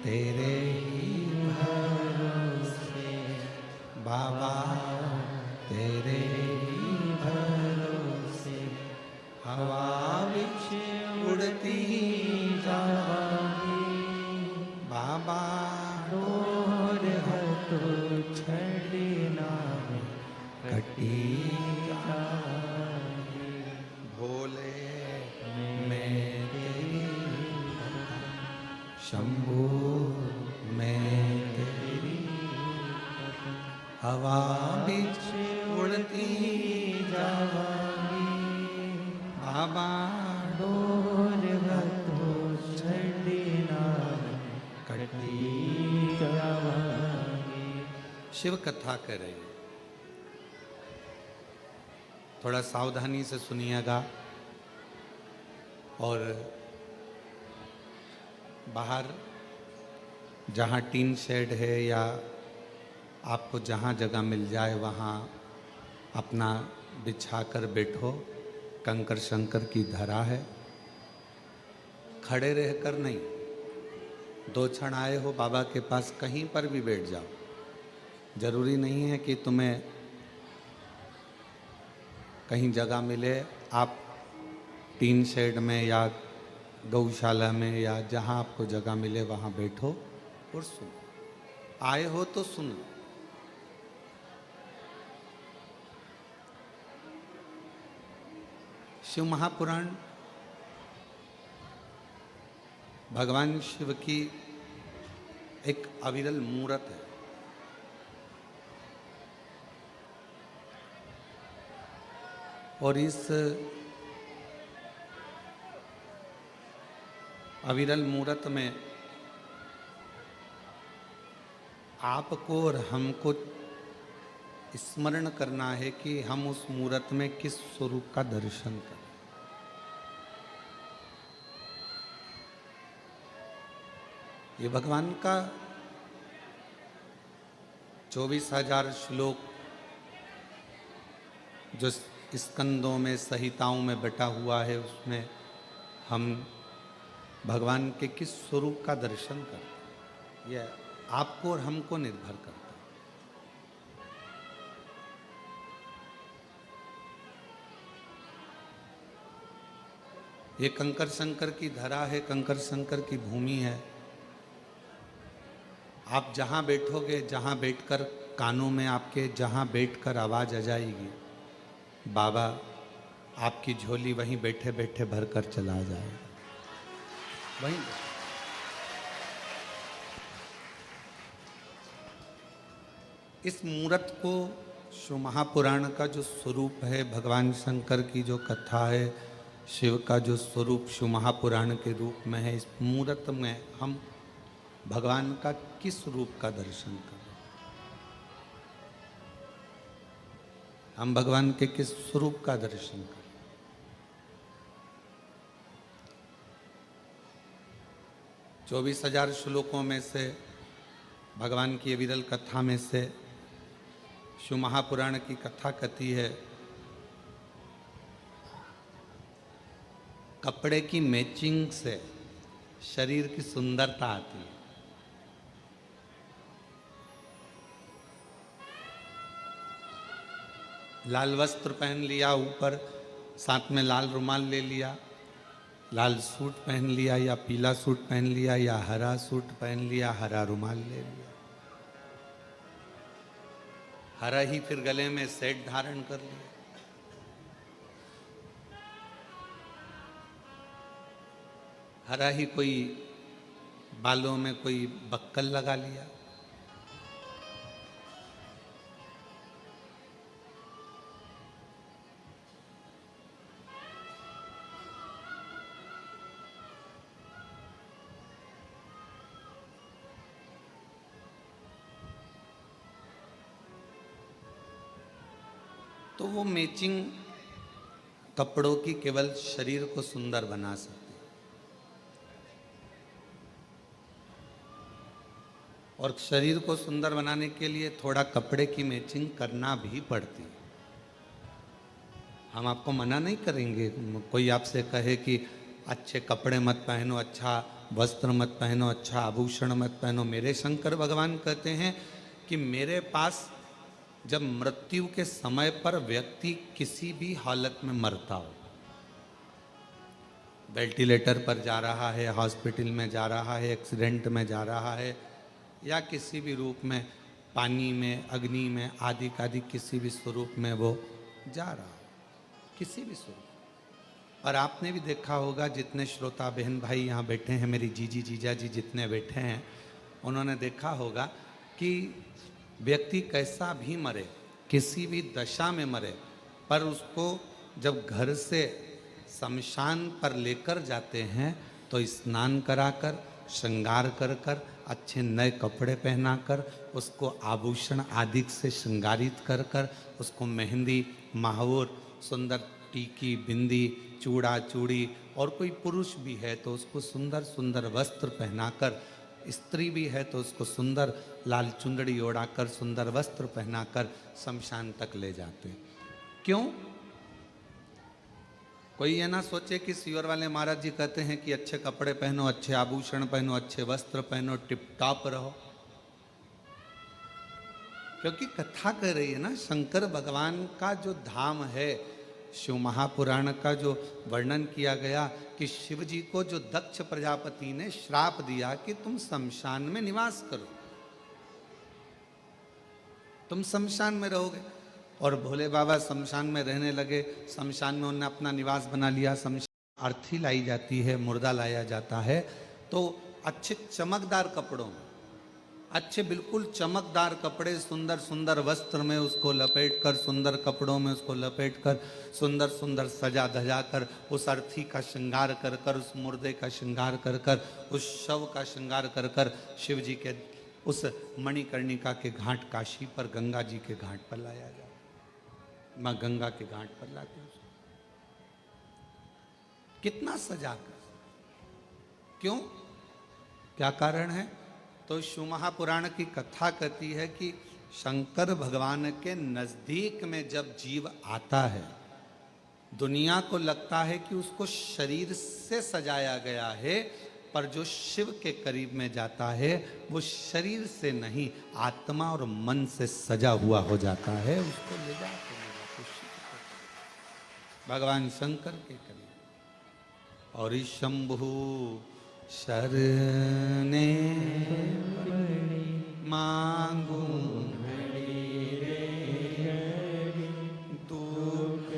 तेरे ही भरोसे बाबा, तेरे ही भरोसे हवा बिच उड़ती जावांगी बाबा, डोर है तो छड़ना में कटी जावांगी। भोले मैं तेरी शंभू मैं तेरी हवा बिच उड़ती जावांगी बाबा, डोर है तो छड़ना में कटी जावांगी। शिव कथा कर रही है, थोड़ा सावधानी से सुनिएगा और बाहर जहाँ टीन शेड है या आपको जहाँ जगह मिल जाए वहाँ अपना बिछाकर बैठो। कंकर शंकर की धरा है, खड़े रहकर नहीं, दो क्षण आए हो बाबा के पास कहीं पर भी बैठ जाओ। जरूरी नहीं है कि तुम्हें कहीं जगह मिले, आप टीन शेड में या गौशाला में या जहाँ आपको जगह मिले वहाँ बैठो और सुनो। आए हो तो सुनो। शिव महापुराण भगवान शिव की एक अविरल मूरत है। और इस अविरल मूरत में आपको और हमको स्मरण करना है कि हम उस मूरत में किस स्वरूप का दर्शन करें। ये भगवान का 24,000 श्लोक जो स्कंदों में संहिताओं में बटा हुआ है, उसमें हम भगवान के किस स्वरूप का दर्शन करते हैं, यह आपको और हमको निर्भर करता है। ये कंकर शंकर की धरा है, कंकर शंकर की भूमि है। आप जहाँ बैठोगे, जहाँ बैठकर कानों में आपके जहाँ बैठकर आवाज़ आ जाएगी, बाबा आपकी झोली वहीं बैठे बैठे भर कर चला जाएगा। वहीं इस मूरत को शिव महापुराण का जो स्वरूप है, भगवान शंकर की जो कथा है, शिव का जो स्वरूप शिव महापुराण के रूप में है, इस मूरत में हम भगवान का किस रूप का दर्शन करें, हम भगवान के किस स्वरूप का दर्शन करें। 24,000 श्लोकों में से भगवान की विरल कथा में से शिव महापुराण की कथा कहती है, कपड़े की मैचिंग से शरीर की सुंदरता आती है। लाल वस्त्र पहन लिया, ऊपर साथ में लाल रुमाल ले लिया, लाल सूट पहन लिया या पीला सूट पहन लिया या हरा सूट पहन लिया, हरा रुमाल ले लिया, हरा ही फिर गले में सेट धारण कर लिया, हरा ही कोई बालों में कोई बक्कल लगा लिया। तो वो मैचिंग कपड़ों की केवल शरीर को सुंदर बना सकती है, और शरीर को सुंदर बनाने के लिए थोड़ा कपड़े की मैचिंग करना भी पड़ती है। हम आपको मना नहीं करेंगे, कोई आपसे कहे कि अच्छे कपड़े मत पहनो, अच्छा वस्त्र मत पहनो, अच्छा आभूषण मत पहनो। मेरे शंकर भगवान कहते हैं कि मेरे पास जब मृत्यु के समय पर व्यक्ति किसी भी हालत में मरता हो, वेंटिलेटर पर जा रहा है, हॉस्पिटल में जा रहा है, एक्सीडेंट में जा रहा है, या किसी भी रूप में पानी में, अग्नि में, आदि आदि किसी भी स्वरूप में वो जा रहा हो, किसी भी स्वरूप। और आपने भी देखा होगा, जितने श्रोता बहन भाई यहाँ बैठे हैं, मेरी जीजी जीजा जी जितने बैठे हैं, उन्होंने देखा होगा कि व्यक्ति कैसा भी मरे, किसी भी दशा में मरे, पर उसको जब घर से शमशान पर लेकर जाते हैं तो स्नान कराकर, श्रृंगार कर कर, अच्छे नए कपड़े पहनाकर, उसको आभूषण आदि से श्रृंगारित कर कर, उसको मेहंदी, महावर, सुंदर टीकी, बिंदी, चूड़ा चूड़ी, और कोई पुरुष भी है तो उसको सुंदर सुंदर वस्त्र पहनाकर, स्त्री भी है तो उसको सुंदर लाल चुंदड़ी ओढ़ाकर, सुंदर वस्त्र पहनाकर शमशान तक ले जाते हैं। क्यों? कोई ये ना सोचे कि सीवर वाले महाराज जी कहते हैं कि अच्छे कपड़े पहनो, अच्छे आभूषण पहनो, अच्छे वस्त्र पहनो, टिप टॉप रहो। क्योंकि कथा कह रही है ना, शंकर भगवान का जो धाम है, शिव महापुराण का जो वर्णन किया गया कि शिव जी को जो दक्ष प्रजापति ने श्राप दिया कि तुम शमशान में निवास करो, तुम शमशान में रहोगे, और भोले बाबा शमशान में रहने लगे। शमशान में उन्होंने अपना निवास बना लिया। शमशान अर्थी लाई जाती है, मुर्दा लाया जाता है, तो अच्छे चमकदार कपड़ों में, अच्छे बिल्कुल चमकदार कपड़े, सुंदर सुंदर वस्त्र में उसको लपेट कर, सुंदर कपड़ों में उसको लपेट कर, सुंदर सुंदर सजा धजा कर, उस अर्थी का श्रृंगार कर कर, उस मुर्दे का श्रृंगार कर कर, उस शव का श्रृंगार कर कर शिव जी के उस मणिकर्णिका के घाट, काशी पर गंगा जी के घाट पर लाया जाए। माँ गंगा के घाट पर लाते हैं उसको, कितना सजा कर। क्यों? क्या कारण है? तो शिव महापुराण की कथा कहती है कि शंकर भगवान के नजदीक में जब जीव आता है, दुनिया को लगता है कि उसको शरीर से सजाया गया है, पर जो शिव के करीब में जाता है वो शरीर से नहीं, आत्मा और मन से सजा हुआ हो जाता है। उसको ले जाते भगवान शंकर के करीब। और शंभु शरणे मांगू दुख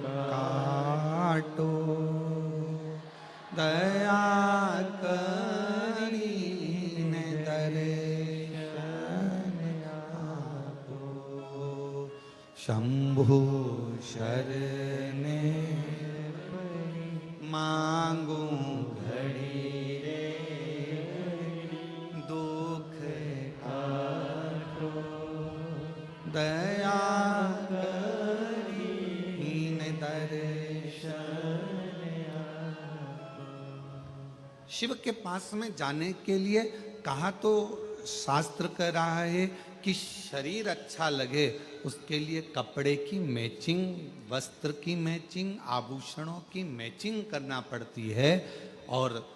काटो, दया करीन दर्शन आपो। शंभु शरणे मांगू घड़ी रे, दुख काटो, दया करीन दर्शन आपो। शिव के पास में जाने के लिए कहा तो शास्त्र कह रहा है कि शरीर अच्छा लगे उसके लिए कपड़े की मैचिंग, वस्त्र की मैचिंग, आभूषणों की मैचिंग करना पड़ती है, और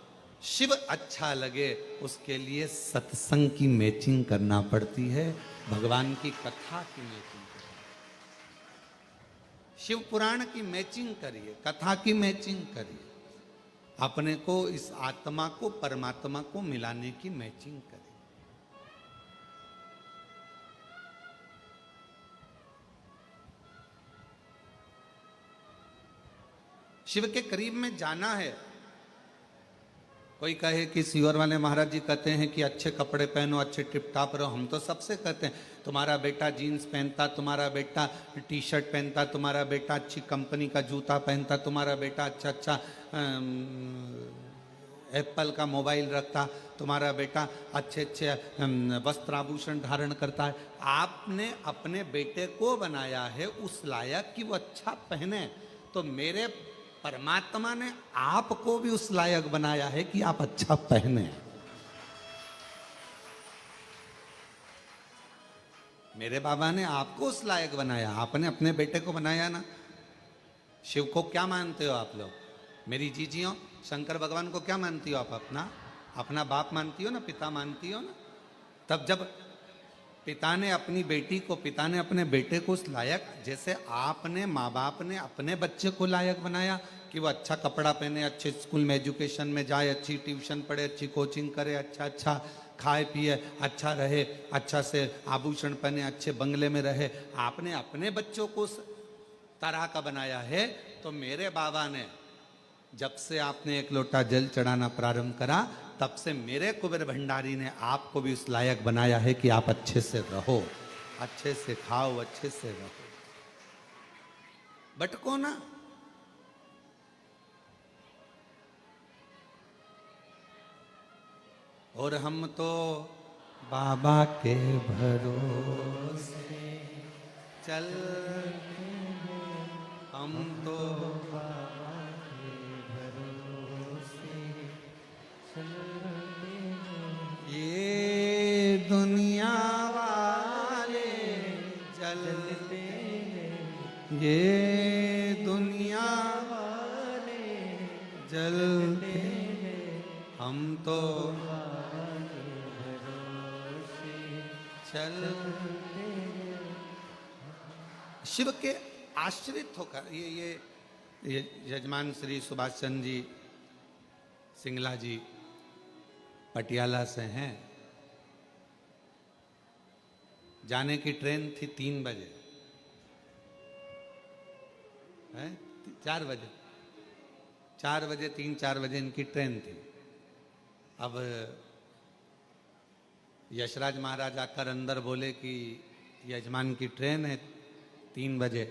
शिव अच्छा लगे उसके लिए सत्संग की मैचिंग करना पड़ती है, भगवान की कथा की मैचिंग करिए, शिव पुराण की मैचिंग करिए, कथा की मैचिंग करिए, अपने को, इस आत्मा को परमात्मा को मिलाने की मैचिंग करिए। शिव के करीब में जाना है। कोई कहे कि सीवर वाले महाराज जी कहते हैं कि अच्छे कपड़े पहनो, अच्छे टिपटाप रहो। हम तो सबसे कहते हैं, तुम्हारा बेटा जीन्स पहनता, तुम्हारा बेटा टी शर्ट पहनता, तुम्हारा बेटा अच्छी कंपनी का जूता पहनता, तुम्हारा बेटा अच्छा अच्छा एप्पल का मोबाइल रखता, तुम्हारा बेटा अच्छे अच्छे वस्त्र आभूषण धारण करता है। आपने अपने बेटे को बनाया है उस लायक कि वो अच्छा पहने, तो मेरे परमात्मा ने आपको भी उस लायक बनाया है कि आप अच्छा पहने। मेरे बाबा ने आपको उस लायक बनाया, आपने अपने बेटे को बनाया ना। शिव को क्या मानते हो आप लोग? मेरी जीजियों, शंकर भगवान को क्या मानती हो आप अपना? अपना बाप मानती हो ना, पिता मानती हो ना, तब जब पिता ने अपनी बेटी को, पिता ने अपने बेटे को उस लायक, जैसे आपने माँ बाप ने अपने बच्चे को लायक बनाया कि वो अच्छा कपड़ा पहने, अच्छे स्कूल में एजुकेशन में जाए, अच्छी ट्यूशन पढ़े, अच्छी कोचिंग करे, अच्छा अच्छा खाए पिए, अच्छा रहे, अच्छा से आभूषण पहने, अच्छे बंगले में रहे, आपने अपने बच्चों को उस तरह का बनाया है। तो मेरे बाबा ने, जब से आपने एक लोटा जल चढ़ाना प्रारंभ करा, तब से मेरे कुबेर भंडारी ने आपको भी उस लायक बनाया है कि आप अच्छे से रहो, अच्छे से खाओ, अच्छे से रहो, भटको ना। और हम तो बाबा के भरोसे चल, हम तो बाबा के भरोसे चलते हैं, ये दुनिया वाले जलते हैं, ये दुनिया वाले जलते हैं, हम तो बाबा के भरोसे चलते हैं। शिव के आश्रित होकर ये यजमान श्री सुभाष चंद्र जी सिंगला जी पटियाला से हैं। जाने की ट्रेन थी 3 बजे, है 4 बजे, 4 बजे 3-4 बजे इनकी ट्रेन थी। अब यशराज महाराज आकर अंदर बोले कि यजमान की ट्रेन है 3 बजे,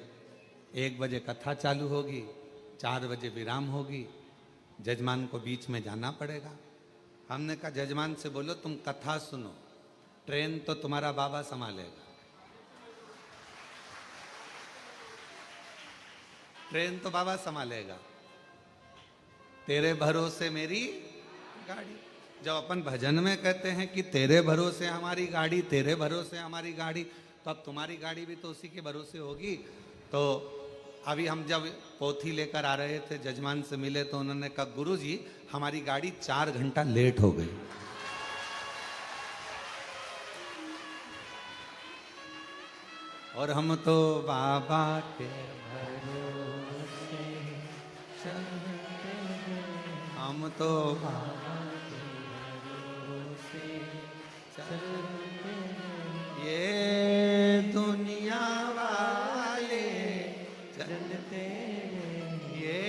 1 बजे कथा चालू होगी, 4 बजे विराम होगी, जजमान को बीच में जाना पड़ेगा। हमने कहा जजमान से बोलो तुम कथा सुनो, ट्रेन तो तुम्हारा बाबा संभालेगा, ट्रेन तो बाबा संभालेगा, तेरे भरोसे मेरी गाड़ी। जब अपन भजन में कहते हैं कि तेरे भरोसे हमारी गाड़ी, तेरे भरोसे हमारी गाड़ी, तो अब तुम्हारी गाड़ी भी तो उसी के भरोसे होगी। तो अभी हम जब पोथी लेकर आ रहे थे, जजमान से मिले तो उन्होंने कहा गुरुजी हमारी गाड़ी 4 घंटा लेट हो गई। और हम तो बाबा के भरोसे चलते हैं, हम तो बाबा के भरोसे चलते हैं, ये दुनिया वाले चलते हैं, ये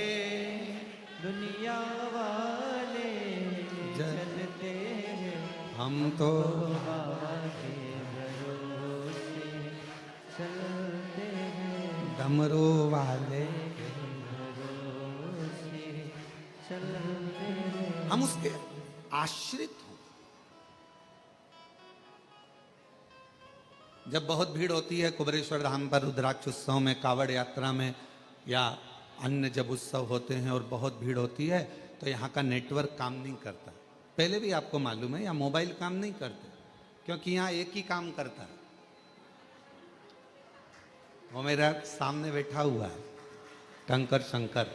दुनिया वाले चलते हैं, हम तो बाबा के भरोसे चलते हैं, डमरू वाले के भरोसे चलते हैं। हम उसके आश्रित हो। जब बहुत भीड़ होती है कुबेरेश्वर धाम पर, रुद्राक्ष उत्सव में, कावड़ यात्रा में, या अन्य जब उत्सव होते हैं और बहुत भीड़ होती है, तो यहाँ का नेटवर्क काम नहीं करता। पहले भी आपको मालूम है, या मोबाइल काम नहीं करते, क्योंकि यहाँ एक ही काम करता है। वो मेरा सामने बैठा हुआ है कंकर शंकर,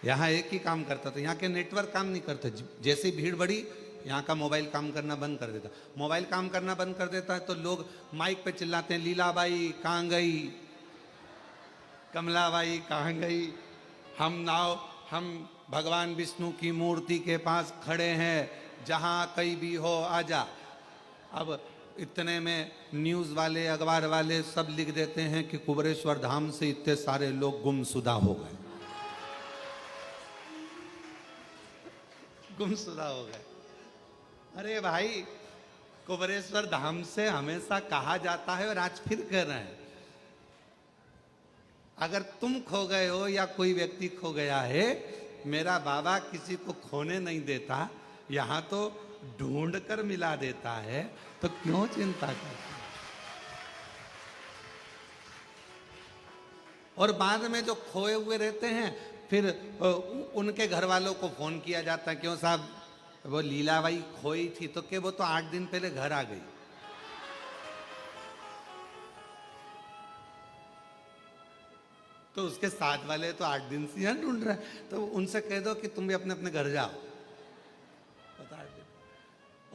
यहाँ एक ही काम करता था। यहाँ के नेटवर्क काम नहीं करते। जैसी भीड़ बढ़ी, यहाँ का मोबाइल काम करना बंद कर देता। मोबाइल काम करना बंद कर देता है तो लोग माइक पे चिल्लाते हैं, लीलाबाई कहाँ गई, कमलाबाई कहाँ गई, हम भगवान विष्णु की मूर्ति के पास खड़े हैं, जहाँ कहीं भी हो आजा। अब इतने में न्यूज़ वाले, अखबार वाले सब लिख देते हैं कि कुबेरेश्वर धाम से इतने सारे लोग गुमशुदा हो गए, गुमशुदा हो गए। अरे भाई, कुबेरेश्वर धाम से हमेशा कहा जाता है और आज फिर कह रहे हैं, अगर तुम खो गए हो या कोई व्यक्ति खो गया है, मेरा बाबा किसी को खोने नहीं देता, यहाँ तो ढूंढ कर मिला देता है, तो क्यों चिंता करते। और बाद में जो खोए हुए रहते हैं, फिर उनके घर वालों को फोन किया जाता है, क्यों साहब वो लीलाबाई खोई थी, तो क्या वो तो 8 दिन पहले घर आ गई। तो उसके साथ वाले तो 8 दिन से यहाँ ढूंढ रहे हैं, तो उनसे कह दो कि तुम भी अपने अपने घर जाओ। पता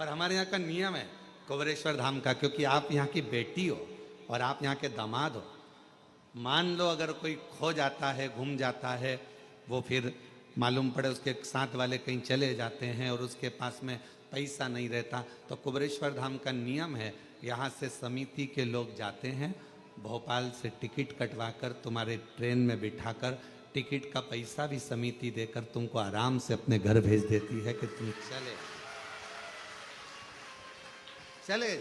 पर हमारे यहाँ का नियम है कुबेरेश्वर धाम का, क्योंकि आप यहाँ की बेटी हो और आप यहाँ के दामाद हो। मान लो अगर कोई खो जाता है, घूम जाता है, वो फिर मालूम पड़े उसके साथ वाले कहीं चले जाते हैं और उसके पास में पैसा नहीं रहता, तो कुबेरेश्वर धाम का नियम है, यहाँ से समिति के लोग जाते हैं, भोपाल से टिकट कटवाकर तुम्हारे ट्रेन में बिठाकर टिकट का पैसा भी समिति देकर तुमको आराम से अपने घर भेज देती है कि तुम चले।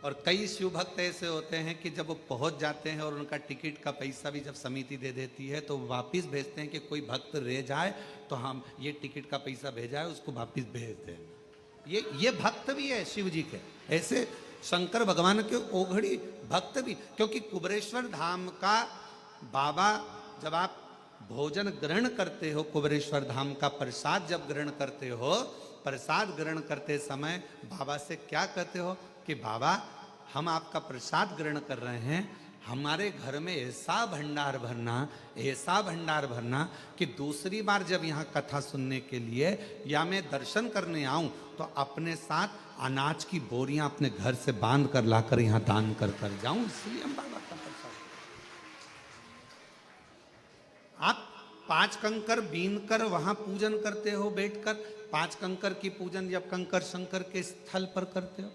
और कई शिव भक्त ऐसे होते हैं कि जब वो पहुंच जाते हैं और उनका टिकट का पैसा भी जब समिति दे देती है तो वापस भेजते हैं कि कोई भक्त रह जाए तो हम ये टिकट का पैसा भेजा है उसको वापस भेज दें। ये भक्त भी है शिव जी के, ऐसे शंकर भगवान के ओघड़ी भक्त भी। क्योंकि कुबेरेश्वर धाम का बाबा, जब आप भोजन ग्रहण करते हो, कुबेरेश्वर धाम का प्रसाद जब ग्रहण करते हो, प्रसाद ग्रहण करते समय बाबा से क्या कहते हो कि बाबा हम आपका प्रसाद ग्रहण कर रहे हैं, हमारे घर में ऐसा भंडार भरना कि दूसरी बार जब यहाँ कथा सुनने के लिए या मैं दर्शन करने आऊं तो अपने साथ अनाज की बोरियां अपने घर से बांध कर लाकर यहाँ दान कर जाऊं। इसलिए हम बाबा का प्रसाद, आप 5 कंकर बीन कर वहां पूजन करते हो बैठकर, 5 कंकर की पूजन जब कंकर शंकर के स्थल पर करते हो,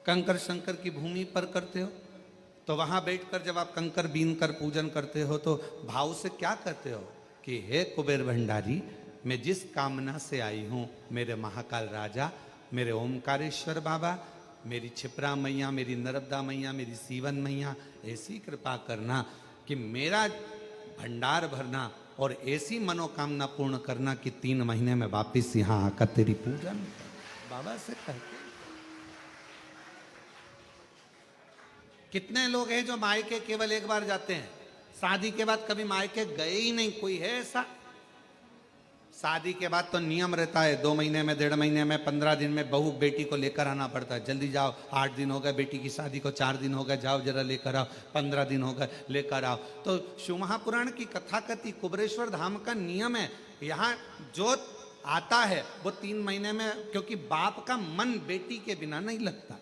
कंकर शंकर की भूमि पर करते हो, तो वहां बैठकर जब आप कंकर बीन कर पूजन करते हो तो भाव से क्या कहते हो कि हे कुबेर भंडारी, मैं जिस कामना से आई हूं, मेरे महाकाल राजा, मेरे ओमकारेश्वर बाबा, मेरी छिपरा मैया, मेरी नर्मदा मैया, मेरी सीवन मैया, ऐसी कृपा करना कि मेरा भंडार भरना और ऐसी मनोकामना पूर्ण करना कि 3 महीने में वापिस यहाँ आकर तेरी पूजन। बाबा से कहते कितने लोग हैं जो मायके केवल एक बार जाते हैं, शादी के बाद कभी मायके गए ही नहीं, कोई है ऐसा? शादी के बाद तो नियम रहता है 2 महीने में, 1.5 महीने में, 15 दिन में बहू बेटी को लेकर आना पड़ता है। जल्दी जाओ, 8 दिन हो गए बेटी की शादी को, 4 दिन हो गए, जाओ जरा लेकर आओ, 15 दिन हो गए लेकर आओ। तो शिव महापुराण की कथा कहती कुबेरेश्वर धाम का नियम है, यहाँ जो आता है वो 3 महीने में, क्योंकि बाप का मन बेटी के बिना नहीं लगता,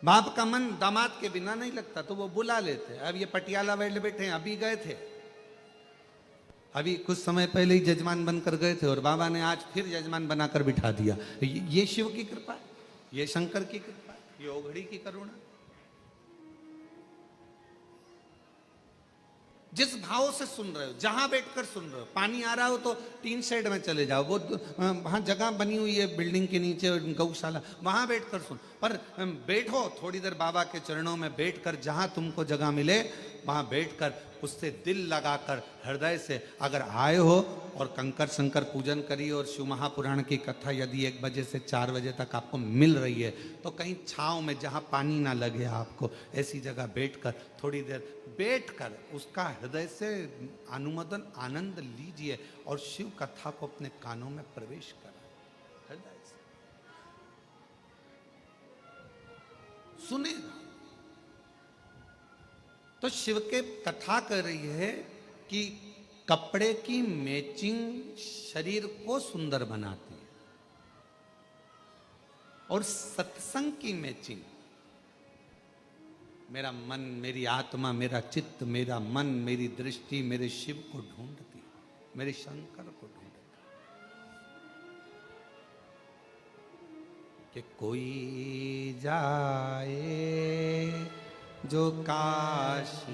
बाप का मन दामाद के बिना नहीं लगता, तो वो बुला लेते। अब ये पटियाला वाले बैठे हैं, अभी गए थे, अभी कुछ समय पहले ही जजमान बनकर गए थे और बाबा ने आज फिर जजमान बनाकर बिठा दिया। ये शिव की कृपा है, ये शंकर की कृपा है, ये ओघड़ी की करुणा। जिस भाव से सुन रहे हो, जहां बैठकर सुन रहे हो, पानी आ रहा हो तो टीन शेड में चले जाओ, वो वहां जगह बनी हुई है बिल्डिंग के नीचे गौशाला, वहां बैठकर सुन। पर बैठो थोड़ी देर बाबा के चरणों में बैठकर, जहां तुमको जगह मिले वहां बैठकर उससे दिल लगाकर हृदय से अगर आए हो और कंकर शंकर पूजन करिए और शिव महापुराण की कथा यदि 1 बजे से 4 बजे तक आपको मिल रही है तो कहीं छांव में जहां पानी ना लगे आपको, ऐसी जगह बैठकर थोड़ी देर बैठकर उसका हृदय से अनुमोदन आनंद लीजिए और शिव कथा को अपने कानों में प्रवेश करें, हृदय से सुनेगा। तो शिव के कथा कर रही है कि कपड़े की मैचिंग शरीर को सुंदर बनाती है और सत्संग की मैचिंग मेरा मन, मेरी आत्मा, मेरा चित्त, मेरा मन, मेरी दृष्टि मेरे शिव को ढूंढती, मेरे शंकर को ढूंढती। कि कोई जाए जो काशी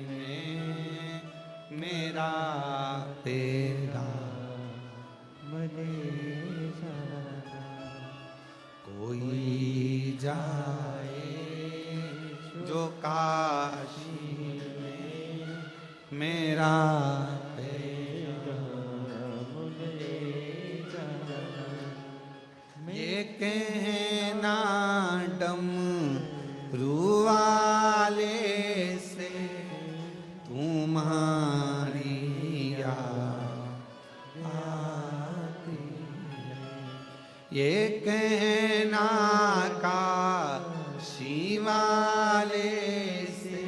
में मेरा तेरा मरे जाना, कोई जाए जो काशी में मेरा तेरा मरे जाना, ये कहना डम रुवाले से तुम्हारी याद आती है, ये कहना काशी वाले से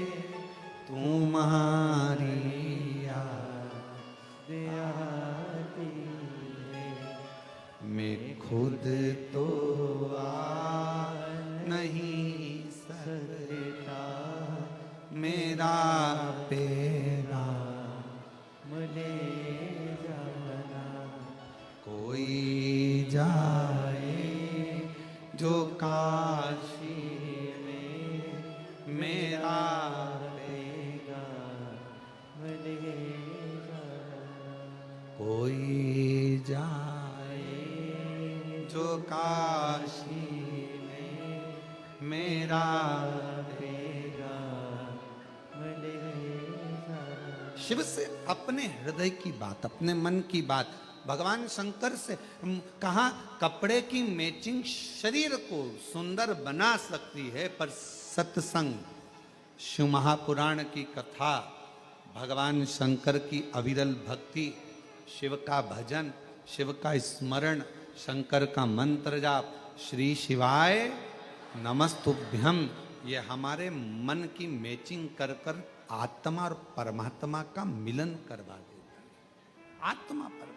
तुम्हारी याद आती है, मैं खुद तो आ नहीं सकता, मेरा पेरा मुले जाना। कोई जाए जो काशी में, मेरा पेगा मुले जाना। कोई जाए जो काशी में, मेरा पेगा मुले जाना। शिव से अपने हृदय की बात, अपने मन की बात भगवान शंकर से कहा, कपड़े की मैचिंग शरीर को सुंदर बना सकती है, पर सत्संग, शिव महापुराण की कथा, भगवान शंकर की अविरल भक्ति, शिव का भजन, शिव का स्मरण, शंकर का मंत्र जाप, श्री शिवाय नमस्तुभ्यम, ये हमारे मन की मैचिंग कर कर आत्मा और परमात्मा का मिलन करवा देता है। आत्मा परमात्मा।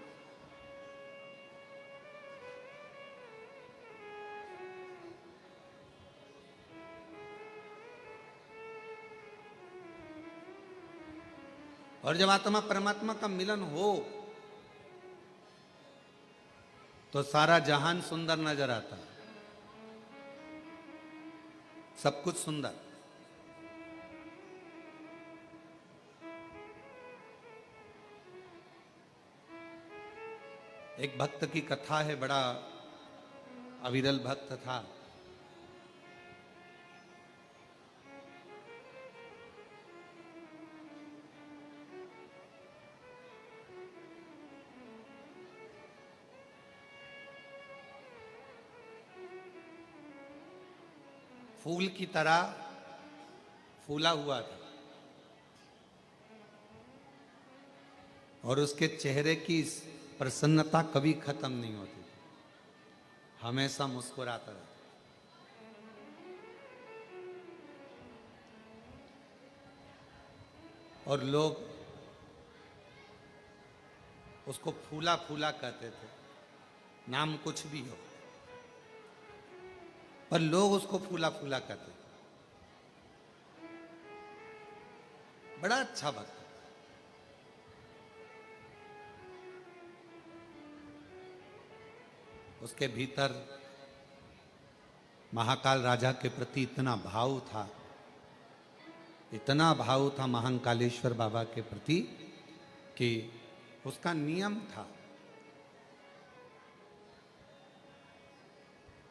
और जब आत्मा परमात्मा का मिलन हो तो सारा जहान सुंदर नजर आता है, सब कुछ सुंदर। एक भक्त की कथा है, बड़ा अविरल भक्त था। फूल की तरह फूला हुआ था और उसके चेहरे की प्रसन्नता कभी खत्म नहीं होती थी, हमेशा मुस्कुराता रहता। और लोग उसको फूला फूला कहते थे, नाम कुछ भी हो, पर लोग उसको फूला फूला कहते थे। बड़ा अच्छा भक्त। उसके भीतर महाकाल राजा के प्रति इतना भाव था, इतना भाव था महाकालेश्वर बाबा के प्रति कि उसका नियम था,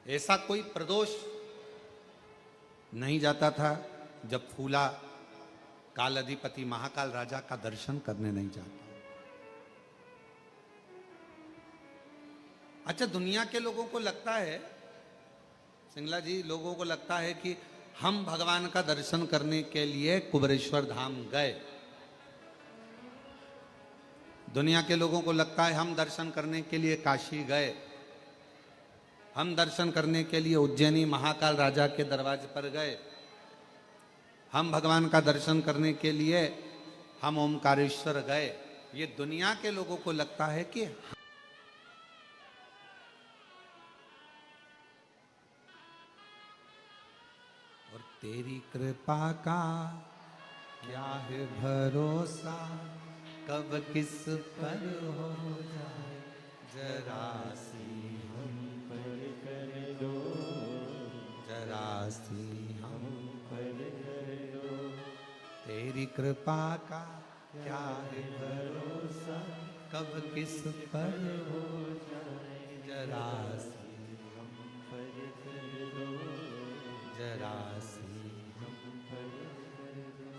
ऐसा कोई प्रदोष नहीं जाता था जब फूला काल अधिपति महाकाल राजा का दर्शन करने नहीं जाता। अच्छा, दुनिया के लोगों को लगता है, सिंगला जी, लोगों को लगता है कि हम भगवान का दर्शन करने के लिए कुबेरेश्वर धाम गए। दुनिया के लोगों को लगता है हम दर्शन करने के लिए काशी गए, हम दर्शन करने के लिए उज्जैनी महाकाल राजा के दरवाजे पर गए, हम भगवान का दर्शन करने के लिए हम ओमकारेश्वर गए। ये दुनिया के लोगों को लगता है कि और तेरी कृपा का क्या है भरोसा, कब किस पर हो जाए जरा सी हम पर कर दो, जरा सी हम पर कर दो। तेरी कृपा का क्या है भरोसा, कब किस पर हो जाए जरा सी हम पर कर दो, जरा सी हम पर कर दो।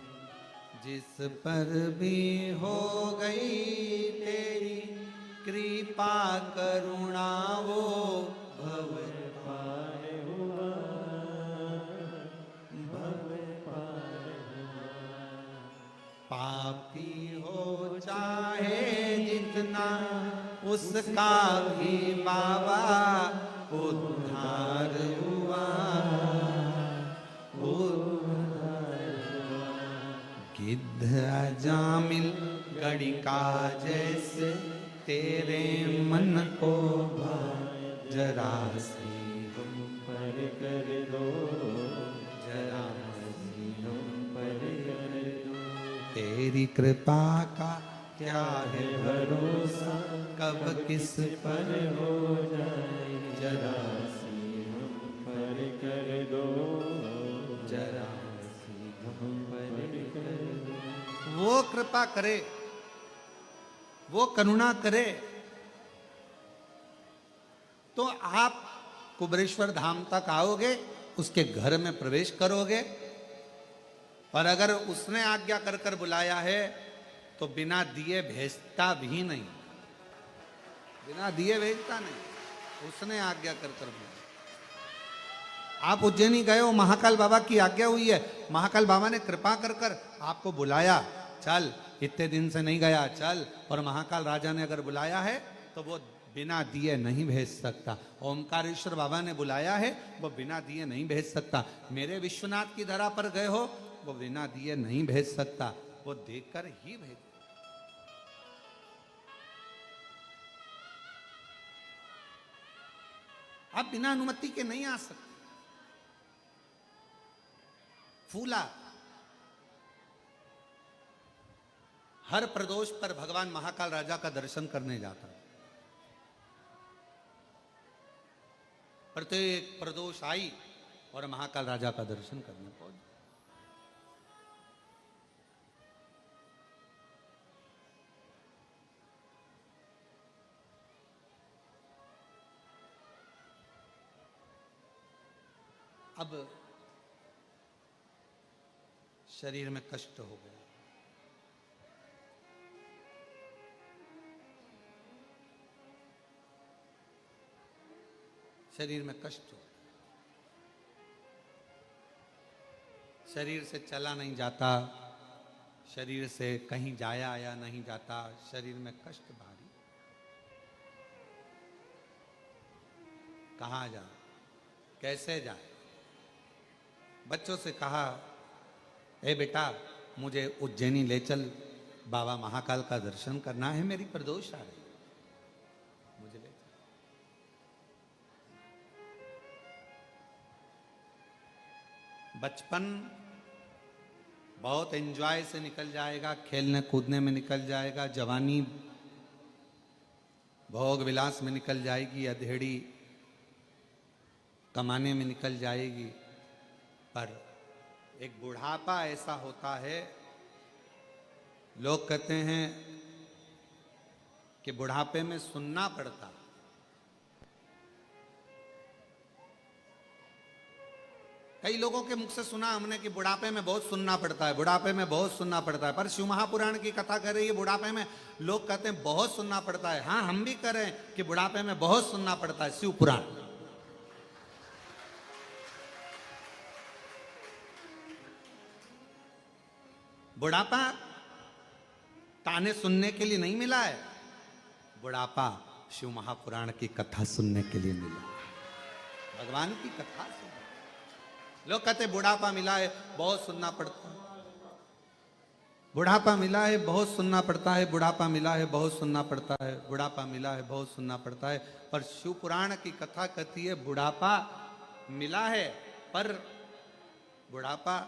जिस पर भी हो गई तेरी कृपा करुणा, वो भव पार हुआ, भव पार हुआ। पापी हो चाहे जितना, उसका भी बाबा उद्धार हुआ, गिद्ध अजामिल गड़ी का जैसे तेरे मन को भाए जरासी तुम पर कर दो, जरासी तुम पर कर दो। तेरी कृपा का क्या है भरोसा कब किस पर हो जाए, जरासी हम पर कर दो, जरासी हम पर कर दो। वो कृपा करे, वो करुणा करे तो आप कुबरेश्वर धाम तक आओगे, उसके घर में प्रवेश करोगे। और अगर उसने आज्ञा कर कर बुलाया है तो बिना दिए भेजता भी नहीं, बिना दिए भेजता नहीं, उसने आज्ञा कर कर बुलाया। आप उज्जैनी गए हो, महाकाल बाबा की आज्ञा हुई है, महाकाल बाबा ने कृपा कर कर आपको बुलाया, चल इतने दिन से नहीं गया चल, और महाकाल राजा ने अगर बुलाया है तो वो बिना दिए नहीं भेज सकता। ओमकारेश्वर बाबा ने बुलाया है, वो बिना दिए नहीं भेज सकता। मेरे विश्वनाथ की धरा पर गए हो, वो बिना दिए नहीं भेज सकता, वो देकर ही भेज। आप बिना अनुमति के नहीं आ सकते। फूला हर प्रदोष पर भगवान महाकाल राजा का दर्शन करने जाता, प्रत्येक प्रदोष आई और महाकाल राजा का दर्शन करने पहुंच। अब शरीर में कष्ट हो गया, शरीर में कष्ट हो, शरीर से चला नहीं जाता, शरीर से कहीं जाया आया नहीं जाता, शरीर में कष्ट भारी। कहाँ जाए, कैसे जाए? बच्चों से कहा, ए बेटा मुझे उज्जैनी ले चल, बाबा महाकाल का दर्शन करना है, मेरी प्रदोष आ रही, मुझे ले चल। बचपन बहुत एंजॉय से निकल जाएगा, खेलने कूदने में निकल जाएगा, जवानी भोग विलास में निकल जाएगी, अधेड़ी कमाने में निकल जाएगी। पर एक बुढ़ापा ऐसा होता है, लोग कहते हैं कि बुढ़ापे में सुनना पड़ता। कई लोगों के मुख से सुना हमने कि बुढ़ापे में बहुत सुनना पड़ता है, बुढ़ापे में बहुत सुनना पड़ता है। पर शिव महापुराण की कथा कर रही है, बुढ़ापे में लोग कहते हैं बहुत सुनना पड़ता है। हाँ, हम भी कह रहे हैं कि बुढ़ापे में बहुत सुनना पड़ता है। शिव पुराण बुढ़ापा ताने सुनने के लिए नहीं मिला है, बुढ़ापा शिव महापुराण की कथा सुनने के लिए मिला, भगवान की कथा सुनने। लोग कहते बुढ़ापा मिला है बहुत सुनना पड़ता है, बुढ़ापा मिला है बहुत सुनना पड़ता है, बुढ़ापा मिला है बहुत सुनना पड़ता है, बुढ़ापा मिला है बहुत सुनना पड़ता है। पर शिव पुराण की कथा कहती है बुढ़ापा मिला है, पर बुढ़ापा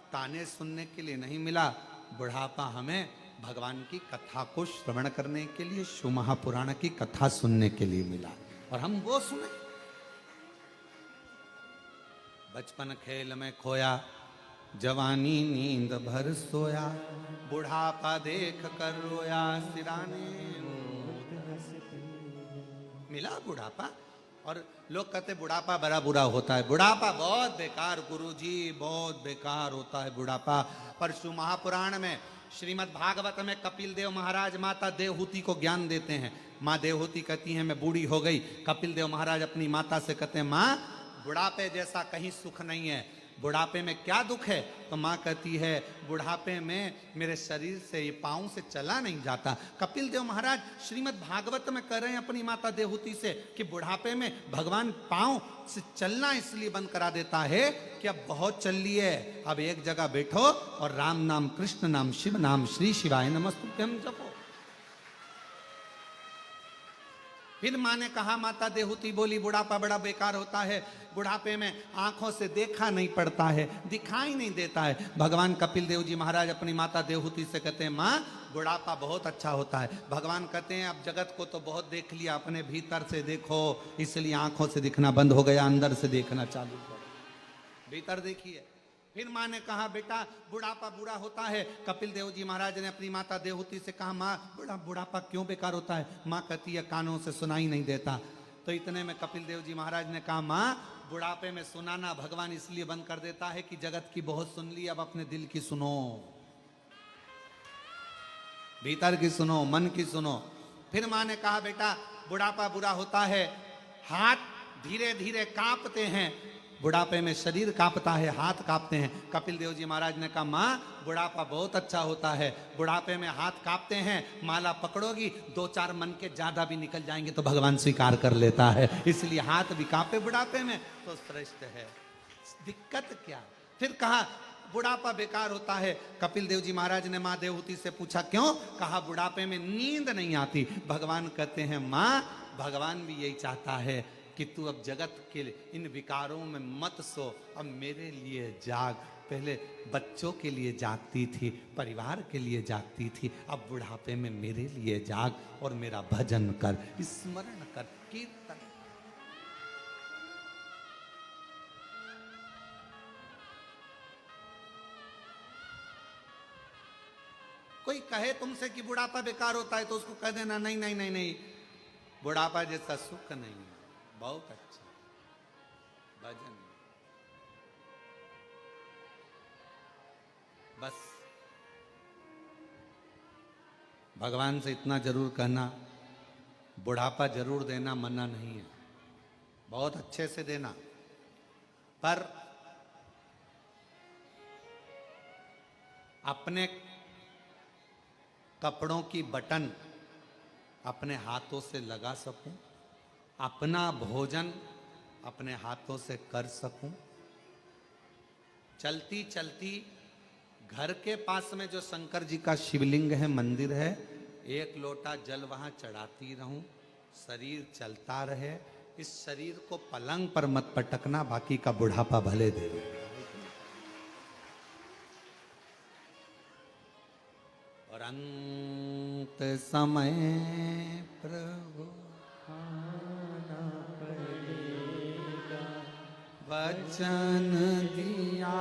ताने सुनने के लिए नहीं मिला, बुढ़ापा हमें भगवान की कथा को श्रवण करने के लिए, शिव महापुराण की कथा सुनने के लिए मिला, और हम वो सुने। बचपन खेल में खोया, जवानी नींद भर सोया, बुढ़ापा देख कर रोया, सिराने मिला बुढ़ापा। और लोग कहते बुढ़ापा बड़ा बुरा होता है, बुढ़ापा बहुत बेकार गुरुजी, बहुत बेकार होता है बुढ़ापा। पर शिव महापुराण में, श्रीमद् भागवत में कपिल देव महाराज माता देवहूति को ज्ञान देते हैं। माँ देवहूति कहती हैं मैं बूढ़ी हो गई। कपिल देव महाराज अपनी माता से कहते हैं माँ बुढ़ापे जैसा कहीं सुख नहीं है, बुढ़ापे में क्या दुख है? तो माँ कहती है बुढ़ापे में मेरे शरीर से, ये पाँव से चला नहीं जाता। कपिल देव महाराज श्रीमद् भागवत में कह रहे हैं अपनी माता देवहूति से कि बुढ़ापे में भगवान पाँव से चलना इसलिए बंद करा देता है कि अब बहुत चल लिए, अब एक जगह बैठो और राम नाम, कृष्ण नाम, शिव नाम, श्री शिवाय नमस्तुभ्यम जपो। फिर माँ ने कहा, माता देहूती बोली, बुढ़ापा बड़ा बेकार होता है, बुढ़ापे में आंखों से देखा नहीं पड़ता है, दिखाई नहीं देता है। भगवान कपिल देव जी महाराज अपनी माता देहूती से कहते हैं, माँ बुढ़ापा बहुत अच्छा होता है। भगवान कहते हैं, अब जगत को तो बहुत देख लिया, अपने भीतर से देखो, इसलिए आंखों से दिखना बंद हो गया, अंदर से देखना चालू करो, भीतर देखिए। फिर माँ ने कहा, बेटा बुढ़ापा बुरा होता है। कपिल देव जी महाराज ने अपनी माता देहूती से कहा, माँ बुढ़ापा क्यों बेकार होता है? माँ कहती है, कानों से सुनाई नहीं देता। तो इतने में कपिल देव जी महाराज ने कहा, माँ बुढ़ापे में सुनाना भगवान इसलिए बंद कर देता है कि जगत की बहुत सुन ली, अब अपने दिल की सुनो, भीतर की सुनो, मन की सुनो। फिर माँ ने कहा, बेटा बुढ़ापा बुरा होता है, हाथ धीरे धीरे कांपते हैं, बुढ़ापे में शरीर कांपता है, हाथ कांपते हैं। कपिल देव जी महाराज ने कहा, माँ बुढ़ापा बहुत अच्छा होता है, बुढ़ापे में हाथ कांपते हैं, माला पकड़ोगी 2-4 मन के ज्यादा भी निकल जाएंगे तो भगवान स्वीकार कर लेता है, इसलिए हाथ भी कांपे बुढ़ापे में तो श्रेष्ठ है, दिक्कत क्या। फिर कहा, बुढ़ापा बेकार होता है। कपिल देव जी महाराज ने माँ देवहूति से पूछा, क्यों? कहा, बुढ़ापे में नींद नहीं आती। भगवान कहते हैं, माँ भगवान भी यही चाहता है कि तू अब जगत के इन विकारों में मत सो, अब मेरे लिए जाग। पहले बच्चों के लिए जागती थी, परिवार के लिए जागती थी, अब बुढ़ापे में मेरे लिए जाग और मेरा भजन कर, स्मरण कर, कीर्तन। कोई कहे तुमसे कि बुढ़ापा बेकार होता है तो उसको कह देना, नहीं नहीं नहीं नहीं, बुढ़ापा जैसा सुख नहीं है, बहुत अच्छा भजन। बस भगवान से इतना जरूर कहना, बुढ़ापा जरूर देना, मना नहीं है, बहुत अच्छे से देना, पर अपने कपड़ों की बटन अपने हाथों से लगा सकूं, अपना भोजन अपने हाथों से कर सकूं, चलती चलती घर के पास में जो शंकर जी का शिवलिंग है, मंदिर है, 1 लोटा जल वहां चढ़ाती रहूं, शरीर चलता रहे। इस शरीर को पलंग पर मत पटकना, बाकी का बुढ़ापा भले दे दो। और अंत समय प्रभु आना पड़ेगा, वचन दिया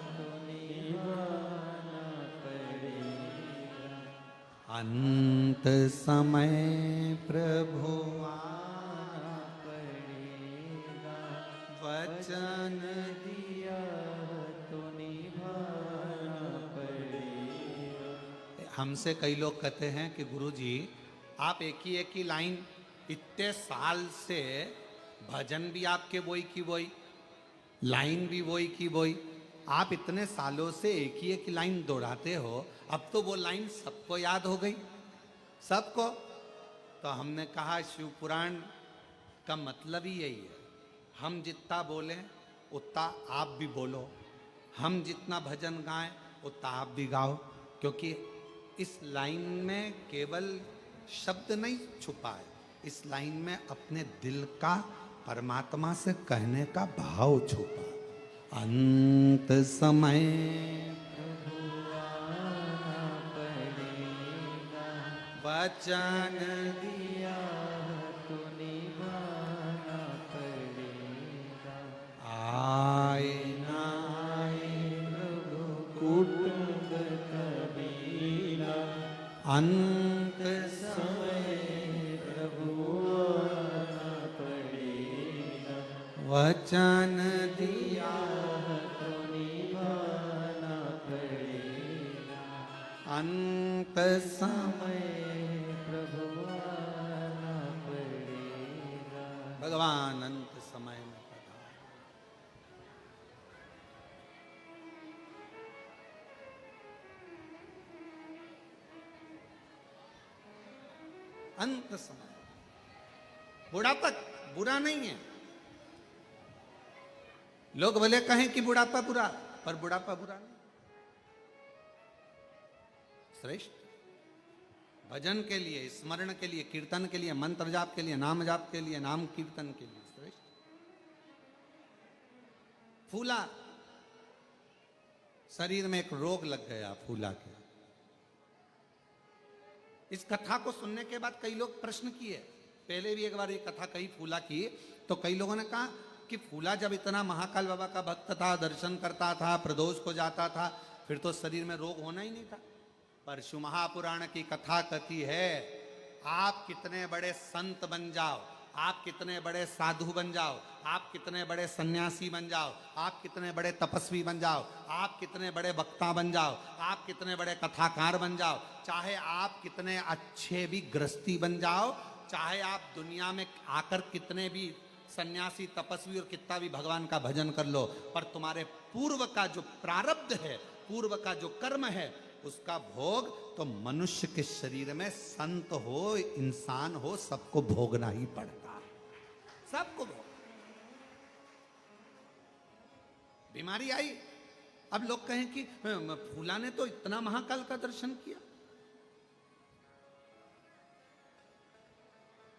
तो निभाना पड़ेगा। अंत समय प्रभु आना पड़ेगा, वचन दिया तो निभाना पड़ेगा। हमसे कई लोग कहते हैं कि गुरुजी आप एक ही लाइन इतने साल से, भजन भी आपके वही की वही, लाइन भी वही की वही, आप इतने सालों से एक ही लाइन दोहराते हो, अब तो वो लाइन सबको याद हो गई, सबको। तो हमने कहा, शिव पुराण का मतलब ही यही है, हम जितना बोलें उतना आप भी बोलो, हम जितना भजन गाएं उतना आप भी गाओ, क्योंकि इस लाइन में केवल शब्द नहीं छुपा है, इस लाइन में अपने दिल का परमात्मा से कहने का भाव छुपा। अंत समय वचन दिया तो निभाना पड़ेगा। आए ना प्रभु कुटुंब कबीला, अंत समय प्रभु आना पड़ेगा। वचन दिया तो निभाना पड़ेगा। अंत समय प्रभु आना पड़ेगा। भगवान अंत समय में पधारे। अंत समय, बुढ़ापा बुरा नहीं है। लोग भले कहें कि बुढ़ापा बुरा, पर बुढ़ापा बुरा नहीं, श्रेष्ठ। भजन के लिए, स्मरण के लिए, कीर्तन के लिए, मंत्र जाप के लिए, नाम जाप के लिए, नाम कीर्तन के लिए श्रेष्ठ। फूला, शरीर में एक रोग लग गया फूला के। इस कथा को सुनने के बाद कई लोग प्रश्न किए, पहले भी एक बार ये कथा कही फूला की, तो कई लोगों ने कहा कि फूला जब इतना महाकाल बाबा का भक्त था, दर्शन करता था, प्रदोष को जाता था, फिर तो शरीर में रोग होना ही नहीं था। पर शिव महापुराण की कथा कहती है, आप कितने बड़े संत बन जाओ, आप कितने बड़े साधु बन जाओ, आप कितने बड़े सन्यासी बन जाओ, आप कितने बड़े तपस्वी बन जाओ, आप कितने बड़े वक्ता बन जाओ, आप कितने बड़े कथाकार बन जाओ, चाहे आप कितने अच्छे भी गृहस्थी बन जाओ, चाहे आप दुनिया में आकर कितने भी सन्यासी तपस्वी और कितना भी भगवान का भजन कर लो, पर तुम्हारे पूर्व का जो प्रारब्ध है, पूर्व का जो कर्म है, उसका भोग तो मनुष्य के शरीर में संत हो, इंसान हो, सबको भोगना ही पड़ता है, सबको भोग। बीमारी आई, अब लोग कहें कि फूला ने तो इतना महाकाल का दर्शन किया,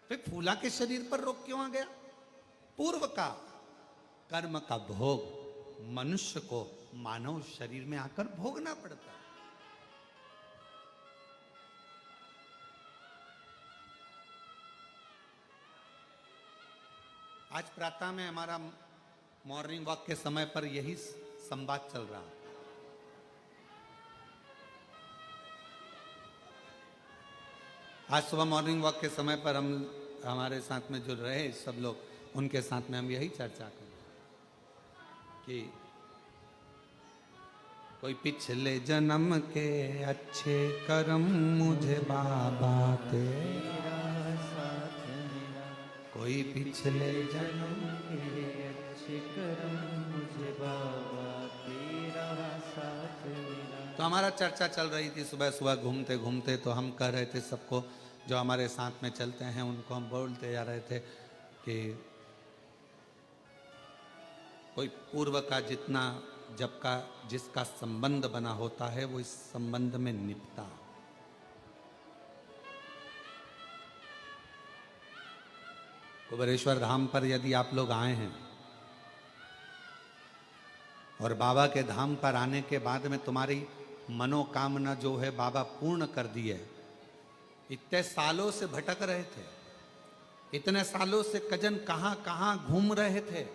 फिर फूला के शरीर पर रोग क्यों आ गया? पूर्व का कर्म का भोग मनुष्य को मानव शरीर में आकर भोगना पड़ता है। आज प्रातः में हमारा मॉर्निंग वॉक के समय पर यही संवाद चल रहा है। आज सुबह मॉर्निंग वॉक के समय पर हम हमारे साथ में जो रहे सब लोग, उनके साथ में हम यही चर्चा करें कि कोई पिछले जन्म के अच्छे कर्म मुझे बाबा तेरा साथ मिला, कोई पिछले जन्म के अच्छे कर्म मुझे बाबा तेरा साथ मिला। तो हमारा चर्चा चल रही थी सुबह सुबह घूमते घूमते, तो हम कह रहे थे सबको जो हमारे साथ में चलते हैं उनको हम बोलते जा रहे थे कि कोई पूर्व का जितना जब का जिसका संबंध बना होता है वो इस संबंध में निपटा। कुबेरेश्वर धाम पर यदि आप लोग आए हैं और बाबा के धाम पर आने के बाद में तुम्हारी मनोकामना जो है बाबा पूर्ण कर दी है। इतने सालों से भटक रहे थे, इतने सालों से कजन कहां कहां घूम रहे थे,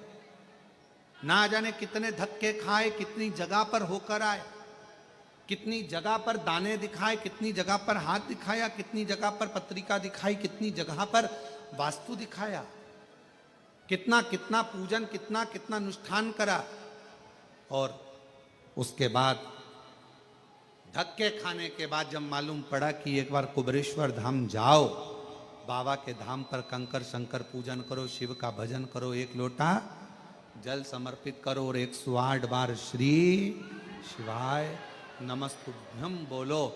ना जाने कितने धक्के खाए, कितनी जगह पर होकर आए, कितनी जगह पर दाने दिखाए, कितनी जगह पर हाथ दिखाया, कितनी जगह पर पत्रिका दिखाई, कितनी जगह पर वास्तु दिखाया, कितना कितना पूजन, कितना कितना अनुष्ठान करा, और उसके बाद धक्के खाने के बाद जब मालूम पड़ा कि एक बार कुबेरेश्वर धाम जाओ, बाबा के धाम पर कंकर शंकर पूजन करो, शिव का भजन करो, एक लोटा जल समर्पित करो और 108 बार श्री शिवाय नमस्तुभ्यम बोलो,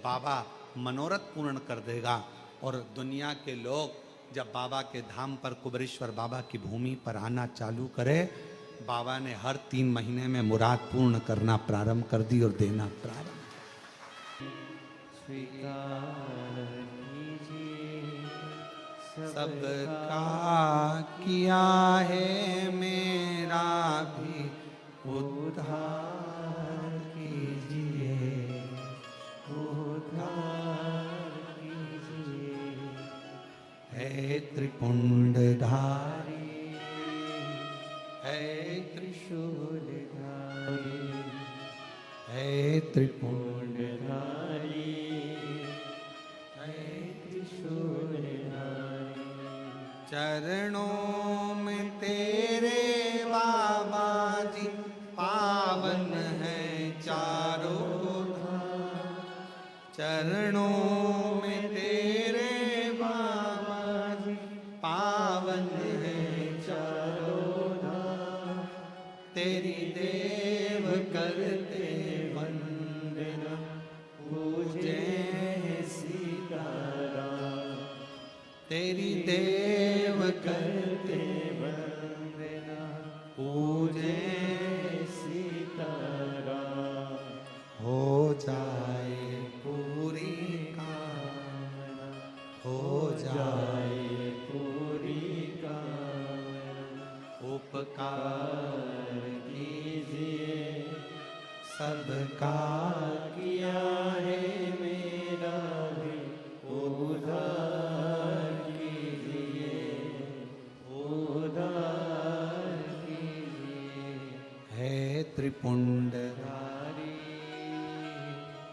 बाबा मनोरथ पूर्ण कर देगा। और दुनिया के लोग जब बाबा के धाम पर कुबेरेश्वर बाबा की भूमि पर आना चालू करे, बाबा ने हर 3 महीने में मुराद पूर्ण करना प्रारंभ कर दी और देना प्रारंभ। स्वीकार कीजिए सबका किया है, मेरा भी उद्धार कीजिए, उद्धार कीजिए। है त्रिपुंडधारी, है त्रिशूलधारी, है त्रिपुंड धारी, है त्रिशूलधारी। चरणों में तेरे बाबा जी पावन है चारों धाम, चरणों में तेरे बाबा जी पावन है चारों धाम, तेरी देव करते वंदना, पूजे सीताराम, तेरी देव करते वंदना, पूजे सीताराम। हो जाए पूरी कामना। उपकार कीजिए, सबका किया है मेरा भी उद्धार कीजिए, उद्धार कीजिए। है त्रिपुंड धारी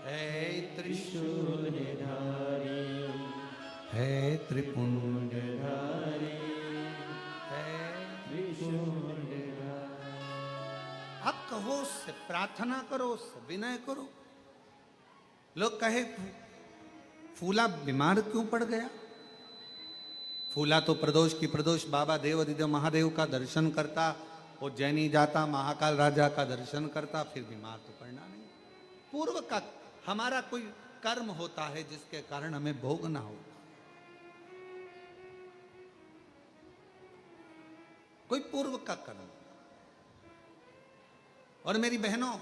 है त्रिशूल त्रिशूलधारी, है त्रिपुंड धारी है। त्रिशूलधारी। अब कहो उससे, प्रार्थना करो उससे, विनय करो। लोग कहे फूला बीमार क्यों पड़ गया? फूला तो प्रदोष की प्रदोष बाबा देव अधिदेव महादेव का दर्शन करता, उज्जैनी जाता, महाकाल राजा का दर्शन करता, फिर बीमार तो पड़ना नहीं। पूर्व का हमारा कोई कर्म होता है जिसके कारण हमें भोगना होता, कोई पूर्व का कर्म। और मेरी बहनों,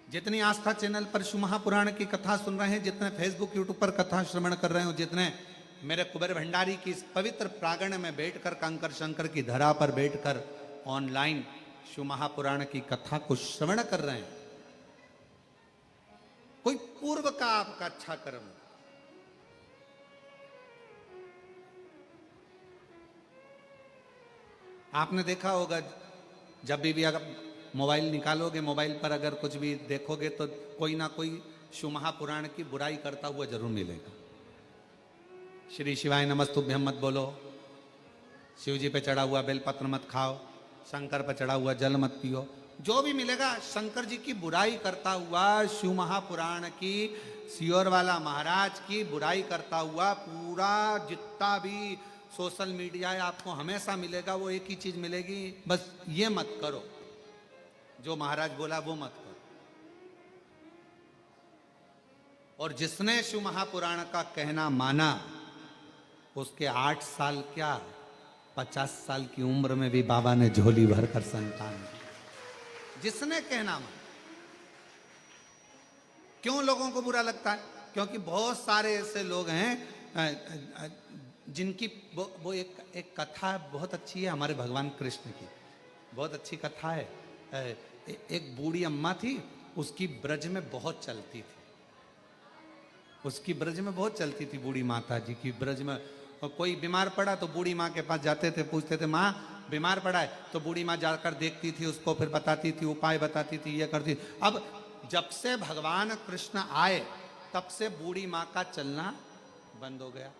जितनी आस्था चैनल पर शिव महापुराण की कथा सुन रहे हैं, जितने फेसबुक यूट्यूब पर कथा श्रवण कर रहे हो, जितने मेरे कुबेर भंडारी की इस पवित्र प्रांगण में बैठकर, कंकर शंकर की धरा पर बैठकर ऑनलाइन शिव महापुराण की कथा को श्रवण कर रहे हैं, कोई पूर्व का आपका अच्छा कर्म। आपने देखा होगा, जब भी अगर मोबाइल निकालोगे, मोबाइल पर अगर कुछ भी देखोगे तो कोई ना कोई शिव महापुराण की बुराई करता हुआ जरूर मिलेगा। श्री शिवाय नमस्तुभ्यम मत बोलो, शिव जी पे चढ़ा हुआ बेलपत्र मत खाओ, शंकर पर चढ़ा हुआ जल मत पियो, जो भी मिलेगा शंकर जी की बुराई करता हुआ, शिव महापुराण की, सियोर वाला महाराज की बुराई करता हुआ पूरा जितना भी सोशल मीडिया है आपको हमेशा मिलेगा। वो एक ही चीज मिलेगी, बस ये मत करो, जो महाराज बोला वो मत करो। और जिसने शिव महापुराण का कहना माना, उसके 8 साल क्या 50 साल की उम्र में भी बाबा ने झोली भरकर संतान दी। जिसने कहना माना। क्यों लोगों को बुरा लगता है? क्योंकि बहुत सारे ऐसे लोग हैं जिनकी वो एक कथा बहुत अच्छी है हमारे भगवान कृष्ण की, बहुत अच्छी कथा है। एक बूढ़ी अम्मा थी, उसकी ब्रज में बहुत चलती थी, उसकी ब्रज में बहुत चलती थी बूढ़ी माता जी की ब्रज में। कोई बीमार पड़ा तो बूढ़ी माँ के पास जाते थे, पूछते थे माँ बीमार पड़ा है, तो बूढ़ी माँ जाकर देखती थी उसको, फिर बताती थी, उपाय बताती थी, ये करती। अब जब से भगवान कृष्ण आए तब से बूढ़ी माँ का चलना बंद हो गया।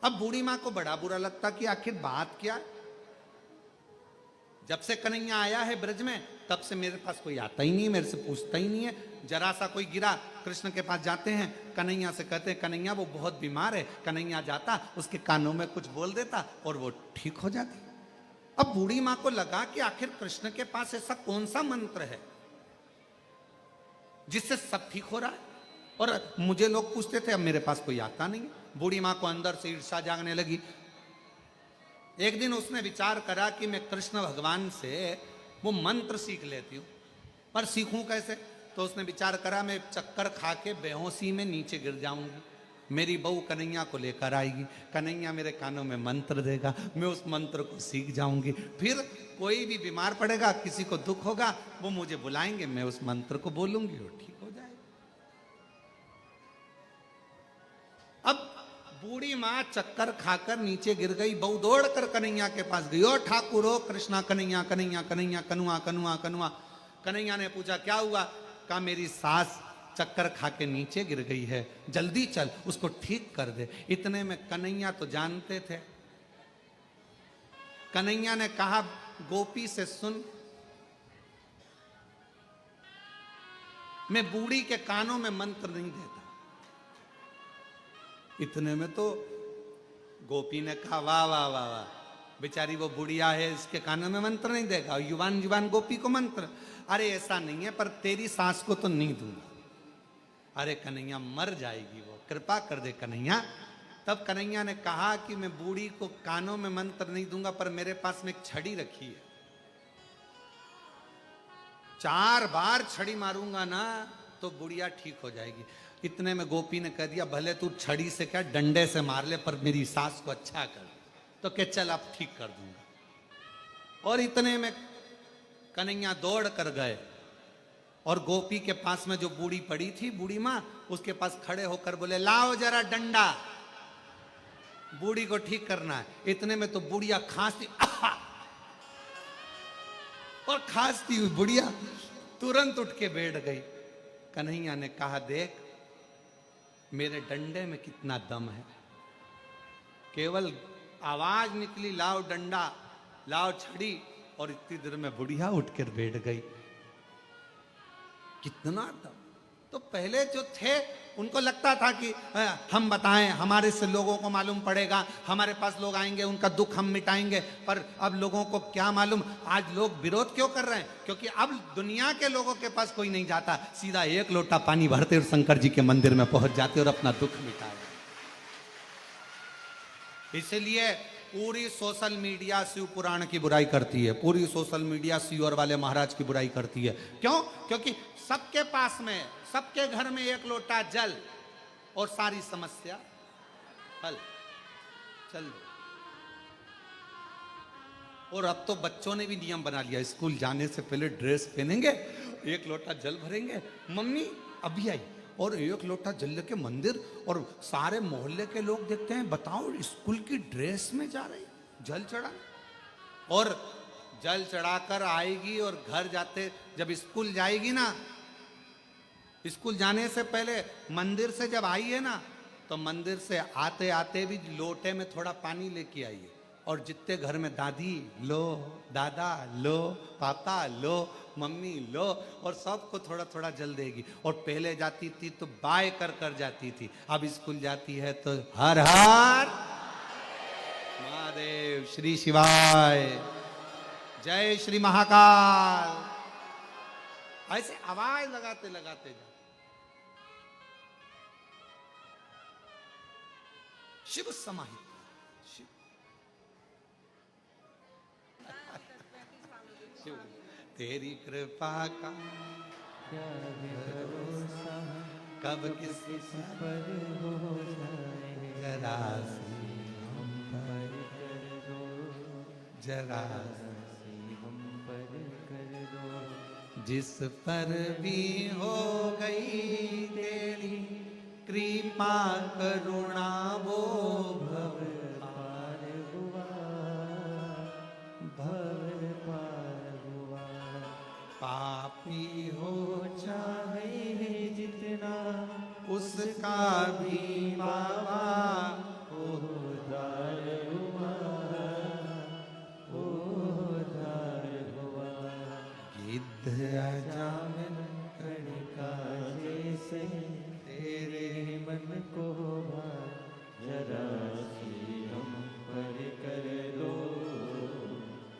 अब बूढ़ी माँ को बड़ा बुरा लगता कि आखिर बात क्या है। जब से कन्हैया आया है ब्रज में तब से मेरे पास कोई आता ही नहीं है, मेरे से पूछता ही नहीं है। जरा सा कोई गिरा, कृष्ण के पास जाते हैं, कन्हैया से कहते हैं कन्हैया वो बहुत बीमार है। कन्हैया जाता, उसके कानों में कुछ बोल देता और वो ठीक हो जाती। अब बूढ़ी माँ को लगा कि आखिर कृष्ण के पास ऐसा कौन सा मंत्र है जिससे सब ठीक हो रहा है, और मुझे लोग पूछते थे, अब मेरे पास कोई आता नहीं। बूढ़ी माँ को अंदर से ईर्ष्या जागने लगी। एक दिन उसने विचार करा कि मैं कृष्ण भगवान से वो मंत्र सीख लेती हूँ, पर सीखूं कैसे? तो उसने विचार करा मैं चक्कर खा के बेहोशी में नीचे गिर जाऊंगी, मेरी बहू कन्हैया को लेकर आएगी, कन्हैया मेरे कानों में मंत्र देगा, मैं उस मंत्र को सीख जाऊंगी, फिर कोई भी बीमार पड़ेगा, किसी को दुख होगा, वो मुझे बुलाएंगे, मैं उस मंत्र को बोलूंगी, वो ठीक हो जाएगा। अब बूढ़ी माँ चक्कर खाकर नीचे गिर गई, बहू दौड़कर कन्हैया के पास गई, ओ ठाकुर हो कृष्णा, कन्हैया कन्हैया कन्हैया, कनुआ कनुआ कनुआ। कन्हैया ने पूछा क्या हुआ? कहा मेरी सास चक्कर खा के नीचे गिर गई है, जल्दी चल उसको ठीक कर दे। इतने में कन्हैया तो जानते थे, कन्हैया ने कहा गोपी से सुन, मैं बूढ़ी के कानों में मंत्र नहीं देता। इतने में तो गोपी ने कहा वाह वाह वाह वाह, बेचारी वो बुढ़िया है, इसके कानों में मंत्र नहीं देगा, युवान युवान गोपी को मंत्र। अरे ऐसा नहीं है, पर तेरी सास को तो नहीं दूंगा। अरे कन्हैया मर जाएगी वो, कृपा कर दे कन्हैया। तब कन्हैया ने कहा कि मैं बूढ़ी को कानों में मंत्र नहीं दूंगा, पर मेरे पास में एक छड़ी रखी है, 4 बार छड़ी मारूंगा ना तो बुढ़िया ठीक हो जाएगी। इतने में गोपी ने कह दिया भले तू छड़ी से क्या डंडे से मार ले, पर मेरी सास को अच्छा कर। तो क्या चल अब ठीक कर दूंगा। और इतने में कन्हैया दौड़ कर गए और गोपी के पास में जो बूढ़ी पड़ी थी, बूढ़ी माँ, उसके पास खड़े होकर बोले, लाओ जरा डंडा, बूढ़ी को ठीक करना है। इतने में तो बुढ़िया खांसती, और खांसती हुई बुढ़िया तुरंत उठ के बैठ गई। कन्हैया ने कहा, देख मेरे डंडे में कितना दम है, केवल आवाज निकली, लाओ डंडा, लाओ छड़ी, और इतनी देर में बुढ़िया उठकर बैठ गई। कितना दम। तो पहले जो थे उनको लगता था कि हम बताएं, हमारे से लोगों को मालूम पड़ेगा, हमारे पास लोग आएंगे, उनका दुख हम मिटाएंगे। पर अब लोगों को क्या मालूम, आज लोग विरोध क्यों कर रहे हैं? क्योंकि अब दुनिया के लोगों के पास कोई नहीं जाता, सीधा एक लोटा पानी भरते और शंकर जी के मंदिर में पहुंच जाते और अपना दुख मिटाए। इसलिए पूरी सोशल मीडिया शिव पुराण की बुराई करती है, पूरी सोशल मीडिया शिवर वाले महाराज की बुराई करती है। क्यों? क्योंकि सबके पास में, सबके घर में एक लोटा जल और सारी समस्या हल। चल, और अब तो बच्चों ने भी नियम बना लिया, स्कूल जाने से पहले ड्रेस पहनेंगे, एक लोटा जल भरेंगे, मम्मी अभी आई, और एक लोटा जल लेके मंदिर, और सारे मोहल्ले के लोग देखते हैं, बताओ स्कूल की ड्रेस में जा रही जल चढ़ा, और जल चढ़ाकर आएगी और घर जाते, जब स्कूल जाएगी ना, स्कूल जाने से पहले मंदिर से जब आई है ना, तो मंदिर से आते आते भी लोटे में थोड़ा पानी लेके आइए, और जितने घर में दादी लो, दादा लो, पापा लो, मम्मी लो, और सबको थोड़ा थोड़ा जल देगी। और पहले जाती थी तो बाय कर कर जाती थी, अब स्कूल जाती है तो हर हर महादेव, श्री शिवाय, जय श्री महाकाल, ऐसे आवाज लगाते लगाते जा। शिव समाहित, शिव शिव तेरी कृपा का क्या भरोसा, कब किसी पर हो जाए, जरा हम पर कर दो, जरा हम पर कर दो। जिस पर भी हो गई तेरी कृपा करुणा, वो भव पार हुआ, भव पार हुआ। पापी हो चाहे जितना उसका भी बाबा उद्धार हुआ, उद्धार हुआ। गिद्ध अजामिन कणिका जैसे तेरे मन को भा, जरा सी हम पर कर दो,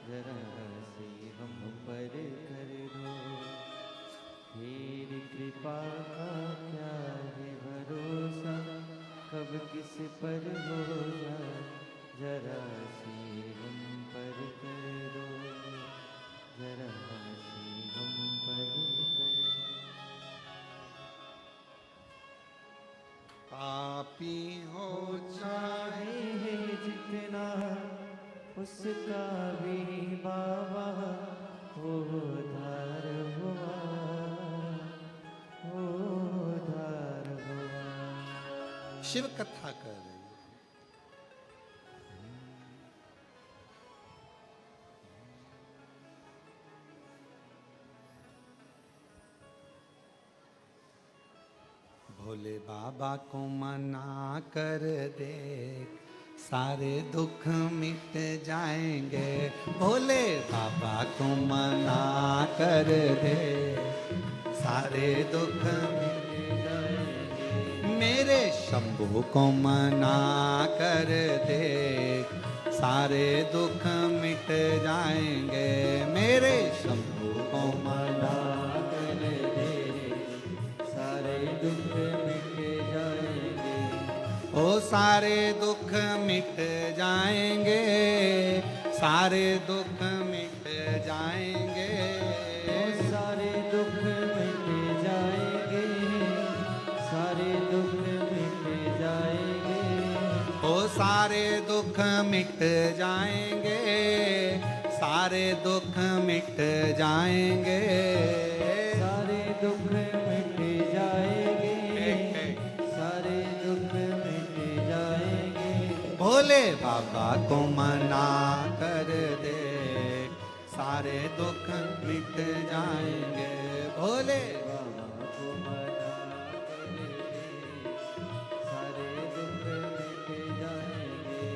जरा सी हम पर कर दो। तेरी कृपा का क्या है भरोसा, कब किस पर हो जाए, जरा सी हम पर कर दो, जरा सी हम पर कर दो। पापी हो चाहे चाहे जितना उसका भी बाबा उद्धार हुआ, उद्धार हुआ। शिव कथा कर रही है। भोले बाबा को मना कर दे, सारे दुख मिट जाएंगे। भोले बाबा को मना कर दे, सारे दुख मिट जाएंगे। मेरे शंभू को मना कर दे, सारे दुख मिट जाएंगे। मेरे शंभू को मना कर दे, सारे दुख मिट जाएंगे, ओ सारे दुख मिट जाएंगे, सारे दुख मिट जाएंगे। ओ सारे दुख मिट जाएंगे, सारे दुख मिट जाएंगे। ओ सारे दुख मिट जाएंगे, सारे सारे दुख मिट जाएंगे, सारे दुख मिट जाएंगे, सारे दुख मिट जाएंगे। भोले बाबा को मना कर दे, सारे दुख मिट जाएंगे। भोले बाबा को मना कर दे, सारे दुख मिट जाएंगे।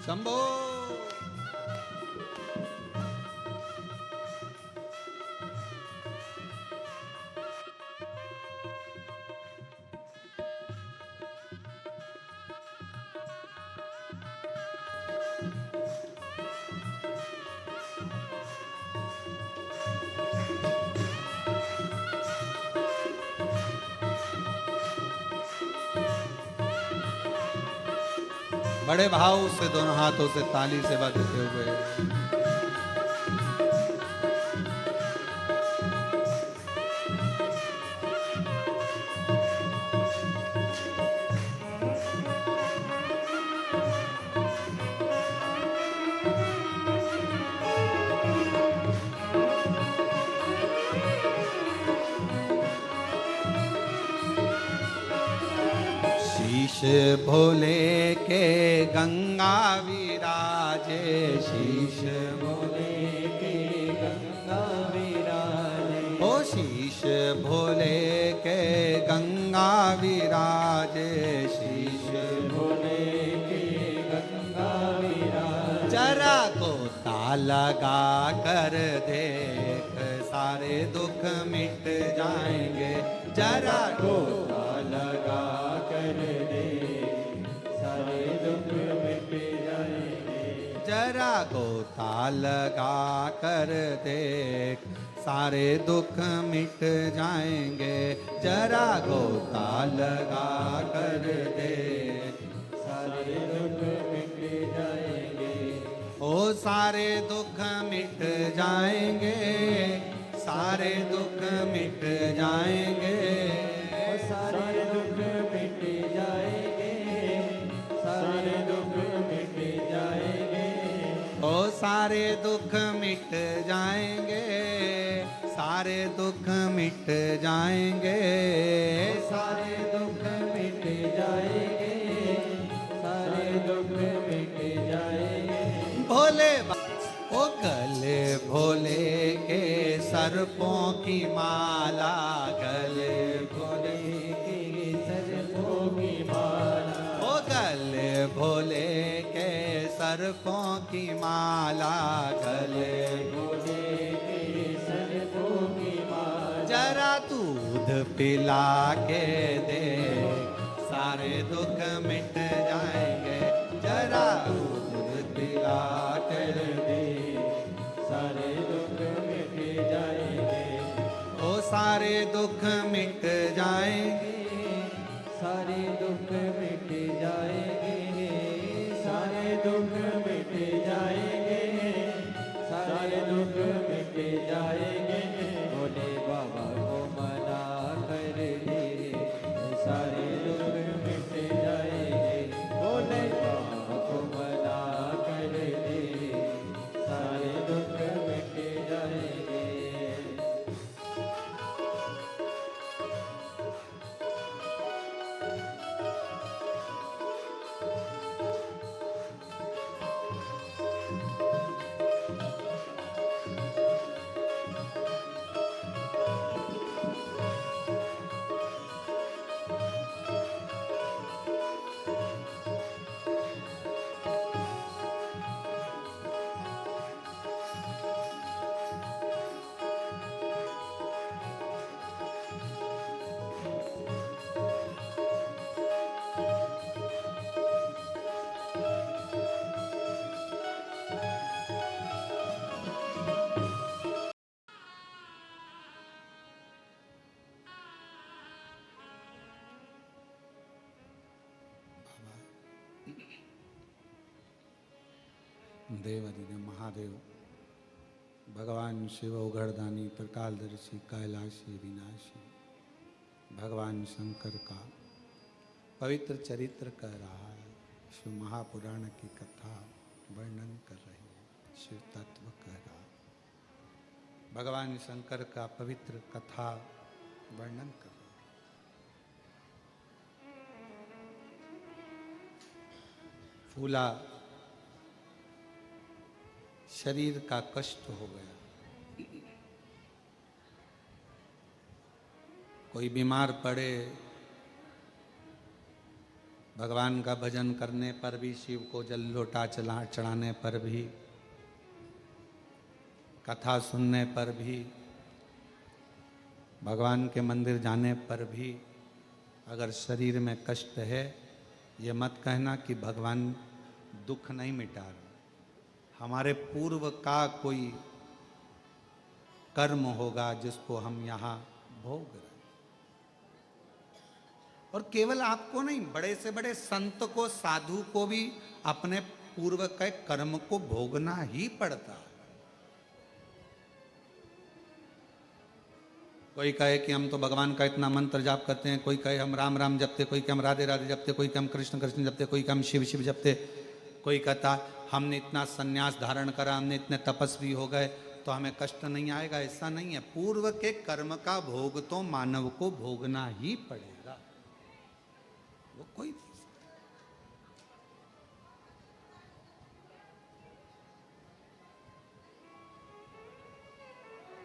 शंभो। बड़े भाव से दोनों हाथों से ताली से बजते हुए शीश भोले के गंगा विराजे, शीश भोले के गंगा विराजे, ओ शीश भोले के गंगा विराजे, शीश भोले के गंगा विराजे। जरा गोता लगा कर देख, सारे दुख मिट जाएंगे। जरा गोता लगा कर दे, सारे दुख मिट जाएंगे। जरा गोता लगा कर देख, सारे दुख मिट जाएंगे। जरा गोता लगा कर देख, सारे दुख मिट जाएंगे। ओ सारे दुख मिट जाएंगे, सारे दुख मिट जाएंगे। ओ सारे दुख मिट जाएंगे, सारे दुख मिट जाएंगे। ओ सारे दुख मिट जाएंगे, सारे दुख मिट जाएंगे। सारे दुख मिट जाएंगे, सारे दुख मिट जाएंगे। भोले ओ गले भोले के सर्पों की माला, गले भोले के सर्पों की माला, ओ गले भोले के सर्पों की माला, गले भोले के सर्पों की माला। जरा दूध पिला के दे, सारे दुख मिट जाएंगे। जरा दूध पिला के दे, सारे दुख मिट जाएंगे। ओ सारे दुख मिट जाएंगे। सारे दुख मिट जाएंगे, सारे दुख मिट जाएंगे, सारे दुख मिट जाएंगे। भोले बाबा को मना कर दे, सारे दुख मिट जाएंगे। भोले बाबा को मना कर दे, सारे दुख मिट जाएंगे। देव अधिदेव महादेव भगवान शिव उघड़दानी त्रिकालदर्शी कैलाशी विनाशी भगवान शंकर का पवित्र चरित्र कह रहा है। शिव महापुराण की कथा वर्णन कर रही है, शिव तत्व कह रहा है, भगवान शंकर का पवित्र कथा वर्णन कर रहा है। फूला शरीर का कष्ट हो गया, कोई बीमार पड़े, भगवान का भजन करने पर भी, शिव को जल लोटा चढ़ाने पर भी, कथा सुनने पर भी, भगवान के मंदिर जाने पर भी अगर शरीर में कष्ट है, ये मत कहना कि भगवान दुख नहीं मिटा रहे। हमारे पूर्व का कोई कर्म होगा जिसको हम यहाँ भोग रहे। और केवल आपको नहीं, बड़े से बड़े संत को, साधु को भी अपने पूर्व के कर्म को भोगना ही पड़ता है। कोई कहे कि हम तो भगवान का इतना मंत्र जाप करते हैं, कोई कहे हम राम राम जपते, कोई कहे हम राधे राधे जपते, कोई कहे हम कृष्ण कृष्ण जपते, कोई कहे हम शिव शिव जपते, कोई कहता हमने इतना सन्यास धारण करा, हमने इतने तपस्वी हो गए तो हमें कष्ट नहीं आएगा। ऐसा नहीं है, पूर्व के कर्म का भोग तो मानव को भोगना ही पड़ेगा, वो कोई नहीं।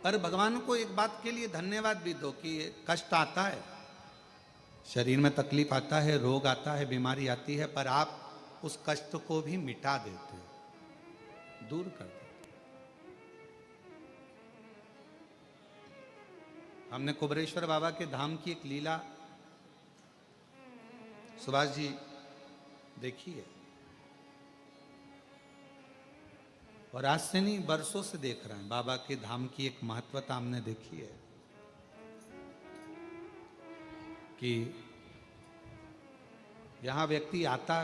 पर भगवान को एक बात के लिए धन्यवाद भी दो कि कष्ट आता है, शरीर में तकलीफ आता है, रोग आता है, बीमारी आती है, पर आप उस कष्ट को भी मिटा देते हो, दूर कर देते। हमने कुबरेश्वर बाबा के धाम की एक लीला सुभाष जी देखी है, और आज से नहीं बरसों से देख रहे हैं। बाबा के धाम की एक महत्वता हमने देखी है कि यहां व्यक्ति आता,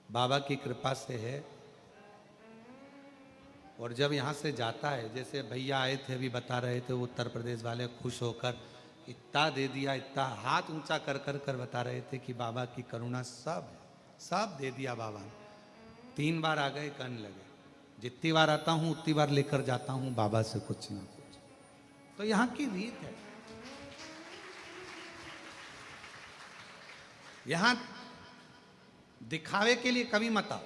बाबा की कृपा से है, और जब यहां से जाता है, जैसे भैया आए थे अभी बता रहे थे, वो उत्तर प्रदेश वाले खुश होकर इतना दे दिया, इतना हाथ ऊंचा कर कर कर बता रहे थे कि बाबा की करुणा सब है, सब दे दिया बाबा ने। 3 बार आ गए, कहने लगे जितनी बार आता हूं उतनी बार लेकर जाता हूं बाबा से कुछ ना कुछ। तो यहां की रीत है, यहां दिखावे के लिए कभी मत आओ।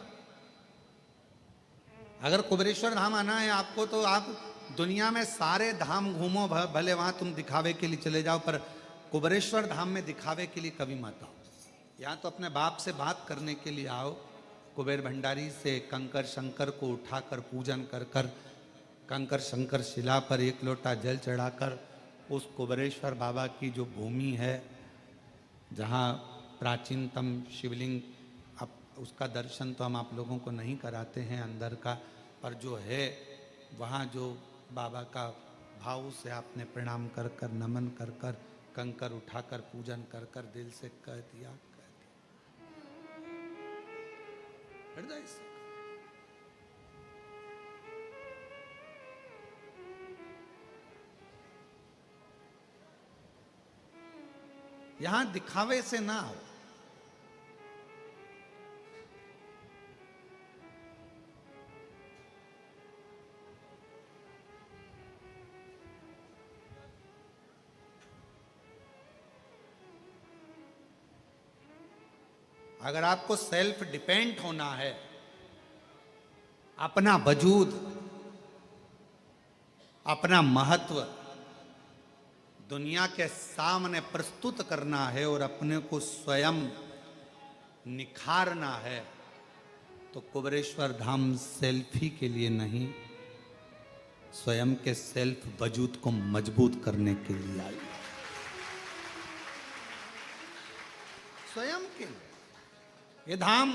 अगर कुबरेश्वर धाम आना है आपको तो आप दुनिया में सारे धाम घूमो, भले वहां तुम दिखावे के लिए चले जाओ, पर कुबरेश्वर धाम में दिखावे के लिए कभी मत आओ। यहाँ तो अपने बाप से बात करने के लिए आओ। कुबेर भंडारी से कंकर शंकर को उठाकर पूजन कर कर, कंकर शंकर शिला पर 1 लोटा जल चढ़ाकर, उस कुबरेश्वर बाबा की जो भूमि है जहाँ प्राचीनतम शिवलिंग, अब उसका दर्शन तो हम आप लोगों को नहीं कराते हैं अंदर का, पर जो है वहाँ जो बाबा का भाव से आपने प्रणाम कर कर, नमन कर कर, कंकर उठाकर पूजन कर कर दिल से कह दिया, हृदय से। यहां दिखावे से ना हो। अगर आपको सेल्फ डिपेंड होना है, अपना वजूद, अपना महत्व दुनिया के सामने प्रस्तुत करना है और अपने को स्वयं निखारना है, तो कुबरेश्वर धाम सेल्फी के लिए नहीं, स्वयं के सेल्फ वजूद को मजबूत करने के लिए आई, स्वयं के लिए। ये धाम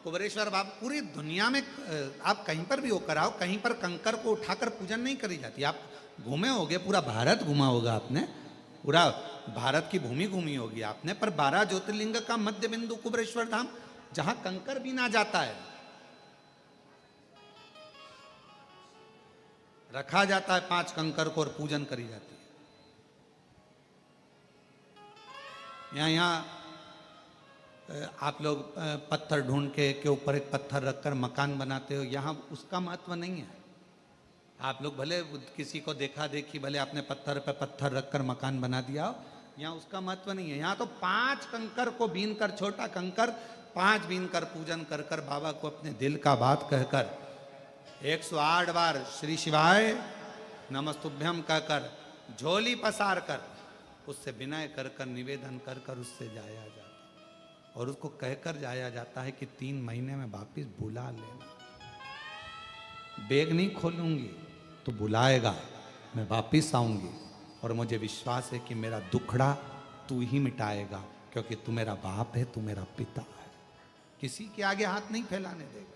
कुबरेश्वर बाबा पूरी दुनिया में, आप कहीं पर भी होकर आओ, कहीं पर कंकर को उठाकर पूजन नहीं करी जाती। आप घूमे होगे, पूरा भारत घूमा होगा आपने, पूरा भारत की भूमि घूमी होगी आपने, पर 12 ज्योतिर्लिंग का मध्य बिंदु कुबरेश्वर धाम, जहां कंकर भी ना जाता है, रखा जाता है 5 कंकर को और पूजन करी जाती है। यहाँ आप लोग पत्थर ढूंढ के ऊपर एक पत्थर रखकर मकान बनाते हो, यहाँ उसका महत्व नहीं है। आप लोग भले किसी को देखा देखी भले आपने पत्थर पे पत्थर रखकर मकान बना दिया हो, यहाँ उसका महत्व नहीं है। यहाँ तो 5 कंकर को बीन कर, छोटा कंकर 5 बीन कर पूजन कर कर बाबा को अपने दिल का बात कहकर 108 बार श्री शिवाय नमस्तुभ्यम कहकर झोली पसार कर उससे विनय कर कर निवेदन कर कर उससे जाया जाता, और उसको कहकर जाया जाता है कि 3 महीने में वापिस बुला लेना। बैग नहीं खोलूंगी तो बुलाएगा, मैं वापिस आऊंगी, और मुझे विश्वास है कि मेरा दुखड़ा तू ही मिटाएगा, क्योंकि तू मेरा बाप है, तू मेरा पिता है। किसी के आगे हाथ नहीं फैलाने देगा।